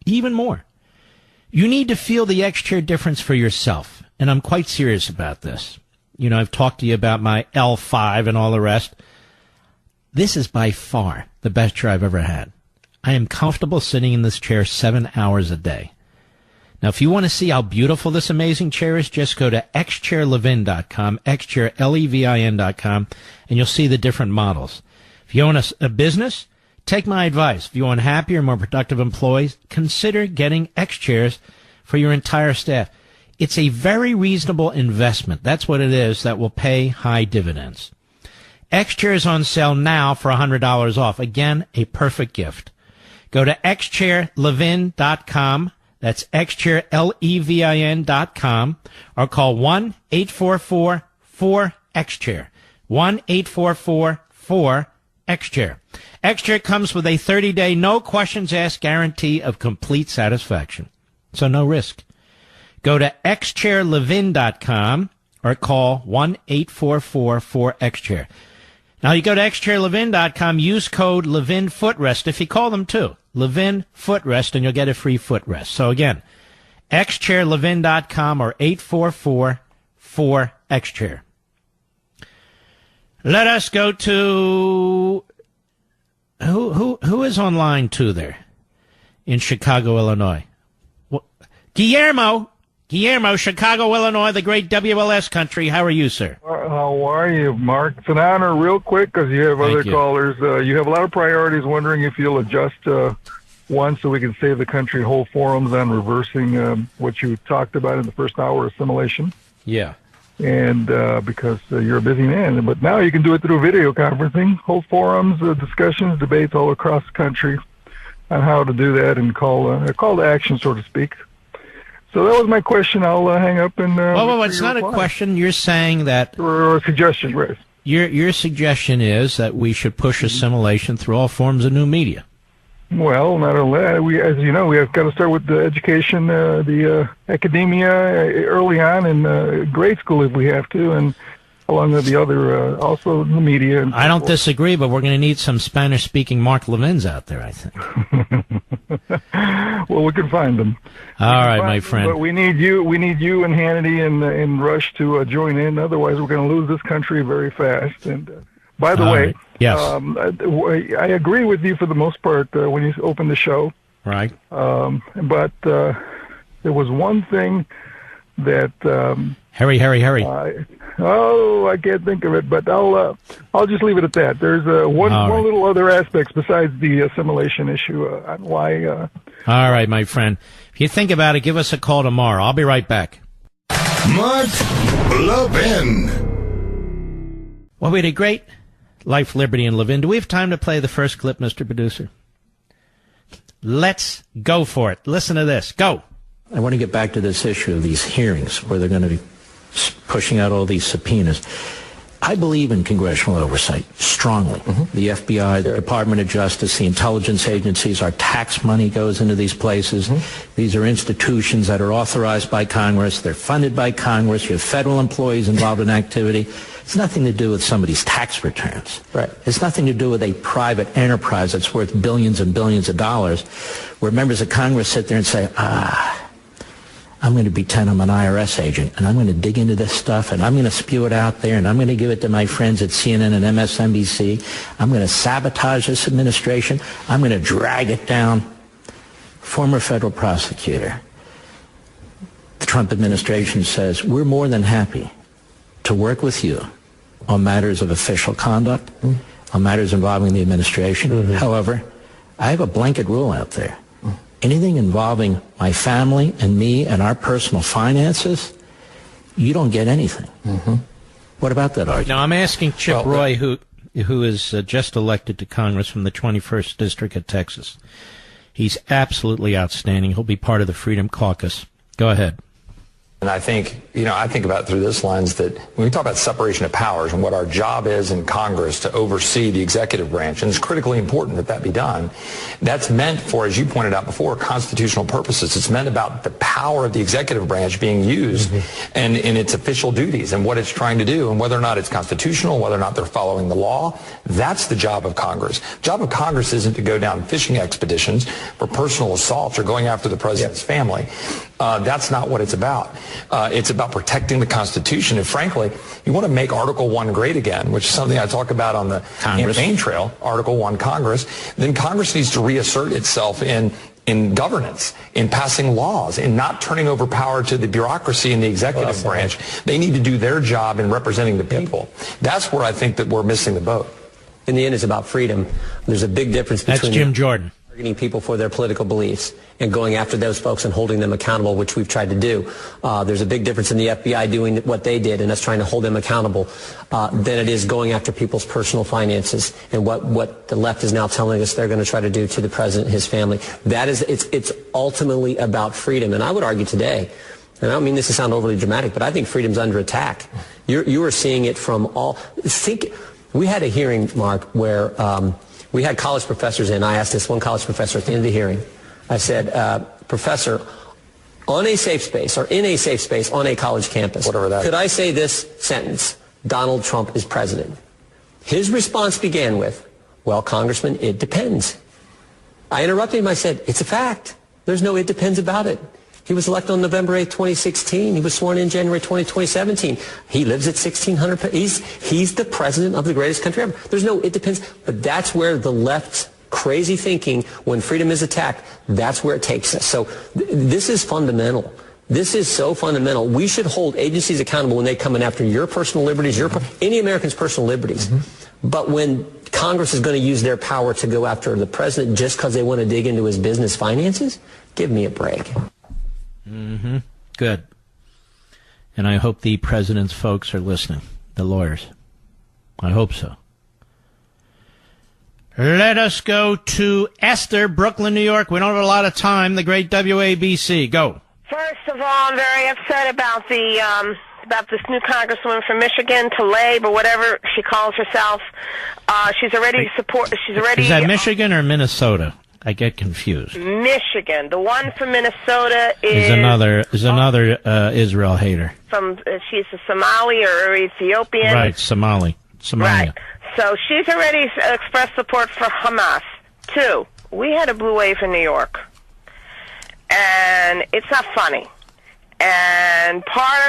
You need to feel the X-Chair difference for yourself, and I'm quite serious about this. I've talked to you about my L5 and all the rest. This is by far the best chair I've ever had. I am comfortable sitting in this chair 7 hours a day. Now, if you want to see how beautiful this amazing chair is, just go to xchairlevin.com, xchairlevin.com, and you'll see the different models. If you own a business, take my advice. If you want happier, more productive employees, consider getting X-Chairs for your entire staff. It's a very reasonable investment. That's what it is that will pay high dividends. X-Chair is on sale now for $100 off. Again, a perfect gift. Go to xchairlevin.com. That's xchairlevin.com, or call 1-844-4-XChair. 1-844-4-XChair. X-Chair comes with a 30-day, no questions asked guarantee of complete satisfaction. So no risk. Go to xchairlevin.com or call 1-844-4-XChair. Now you go to xchairlevin.com, use code Levin Footrest if you call them too. Levin Footrest, and you'll get a free footrest. So again, xchairlevin.com or 844-4-XChair. Let us go to who is on line 2 there in Chicago, Illinois. Guillermo, Chicago, Illinois, the great WLS country. How are you, sir? How are you, Mark? It's an honor, real quick, because you have other callers. You have a lot of priorities. Wondering if you'll adjust one so we can save the country whole forums on reversing what you talked about in the first hour, assimilation. Yeah. And because you're a busy man. But now you can do it through video conferencing, whole forums, discussions, debates all across the country on how to do that and call to action, so to speak. So that was my question. I'll hang up and... well, it's not a question. You're saying that... Or a suggestion, right? Your suggestion is that we should push assimilation through all forms of new media. Well, not only that, as you know, we have got to start with the education, the academia early on in grade school if we have to, and along with the other, also the media. And I don't disagree, but we're going to need some Spanish-speaking Mark Levins out there, I think. Well, we can find them. All right, my friend. But we need you and Hannity and Rush to join in. Otherwise, we're going to lose this country very fast. And by the way, yes, I agree with you for the most part when you opened the show. Right. But there was one thing that hurry. I can't think of it, but I'll just leave it at that. There's one little other aspects besides the assimilation issue on why. All right, my friend. If you think about it, give us a call tomorrow. I'll be right back. Mark Levin. Well, we had a great Life, Liberty, and Levin. Do we have time to play the first clip, Mr. Producer? Let's go for it. Listen to this. Go. I want to get back to this issue of these hearings where they're going to be pushing out all these subpoenas. I believe in congressional oversight strongly. The FBI, the Department of Justice, the intelligence agencies, our tax money goes into these places. These are institutions that are authorized by Congress. They're funded by Congress. You have federal employees involved in activity. It's nothing to do with somebody's tax returns. Right. It's nothing to do with a private enterprise that's worth billions and billions of dollars, where members of Congress sit there and say, I'm going to pretend I'm an IRS agent, and I'm going to dig into this stuff, and I'm going to spew it out there, and I'm going to give it to my friends at CNN and MSNBC. I'm going to sabotage this administration. I'm going to drag it down. Former federal prosecutor. The Trump administration says, we're more than happy to work with you on matters of official conduct, on matters involving the administration. However, I have a blanket rule out there. Anything involving my family and me and our personal finances, you don't get anything. What about that argument? Now, I'm asking Chip Roy, who is just elected to Congress from the 21st District of Texas. He's absolutely outstanding. He'll be part of the Freedom Caucus. Go ahead. And I think, I think about it through this lens that when we talk about separation of powers and what our job is in Congress to oversee the executive branch, and it's critically important that that be done, that's meant for, as you pointed out before, constitutional purposes. It's meant about the power of the executive branch being used and in its official duties and what it's trying to do and whether or not it's constitutional, whether or not they're following the law. That's the job of Congress. The job of Congress isn't to go down fishing expeditions for personal assaults or going after the president's family. That's not what it's about. It's about protecting the Constitution. And frankly, you want to make Article 1 great again, which is something I talk about on the campaign trail, Article 1 Congress, then Congress needs to reassert itself in governance, in passing laws, in not turning over power to the bureaucracy and the executive branch. They need to do their job in representing the people. That's where I think that we're missing the boat. In the end, it's about freedom. There's a big difference between... That's Jim Jordan. ...targeting people for their political beliefs and going after those folks and holding them accountable, which we've tried to do. There's a big difference in the FBI doing what they did and us trying to hold them accountable than it is going after people's personal finances and what the left is now telling us they're going to try to do to the president and his family. That is, it's ultimately about freedom. And I would argue today, and I don't mean this to sound overly dramatic, but I think freedom's under attack. You are seeing it from all... We had a hearing, Mark, where we had college professors in. I asked this one college professor at the end of the hearing. I said, Professor, on a safe space or in a safe space on a college campus, whatever that, could I say this sentence, Donald Trump is president? His response began with, well, Congressman, it depends. I interrupted him. I said, it's a fact. There's no it depends about it. He was elected on November 8th, 2016. He was sworn in January 2017. He lives at 1,600. He's the president of the greatest country ever. There's no it depends. But that's where the left's crazy thinking, when freedom is attacked, that's where it takes us. So this is fundamental. This is so fundamental. We should hold agencies accountable when they come in after your personal liberties, any American's personal liberties. But when Congress is going to use their power to go after the president just because they want to dig into his business finances, give me a break. Good. And I hope the president's folks are listening, the lawyers. I hope so. Let us go to Esther, Brooklyn, New York. We don't have a lot of time. The great WABC. Go. First of all, I'm very upset about this new congresswoman from Michigan, Tlaib, or whatever she calls herself. She's already Is that Michigan or Minnesota? I get confused. Michigan. The one from Minnesota is another Israel hater. She's a Somali or Ethiopian. Right, Somalia. Right. So she's already expressed support for Hamas. 2, we had a blue wave in New York, and it's not funny. And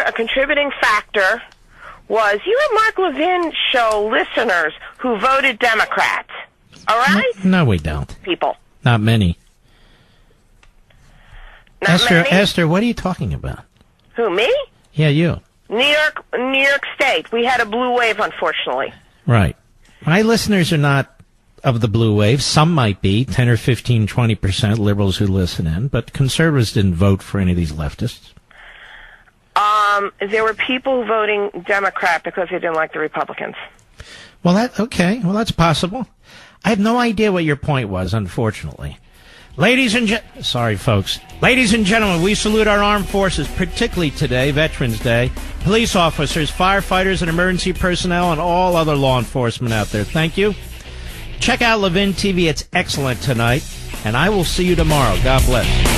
a contributing factor was you had Mark Levin show listeners who voted Democrat. All right? No, we don't. People. Not many. Not many? Esther, what are you talking about? Who, me? Yeah, you. New York State. We had a blue wave, unfortunately. Right. My listeners are not of the blue wave. Some might be, 10 or 15, 20% liberals who listen in, but conservatives didn't vote for any of these leftists. There were people voting Democrat because they didn't like the Republicans. Well, that's possible. I have no idea what your point was, unfortunately. Ladies and gentlemen, we salute our armed forces, particularly today, Veterans Day, police officers, firefighters, and emergency personnel, and all other law enforcement out there. Thank you. Check out LEVIN TV. It's excellent tonight, and I will see you tomorrow. God bless.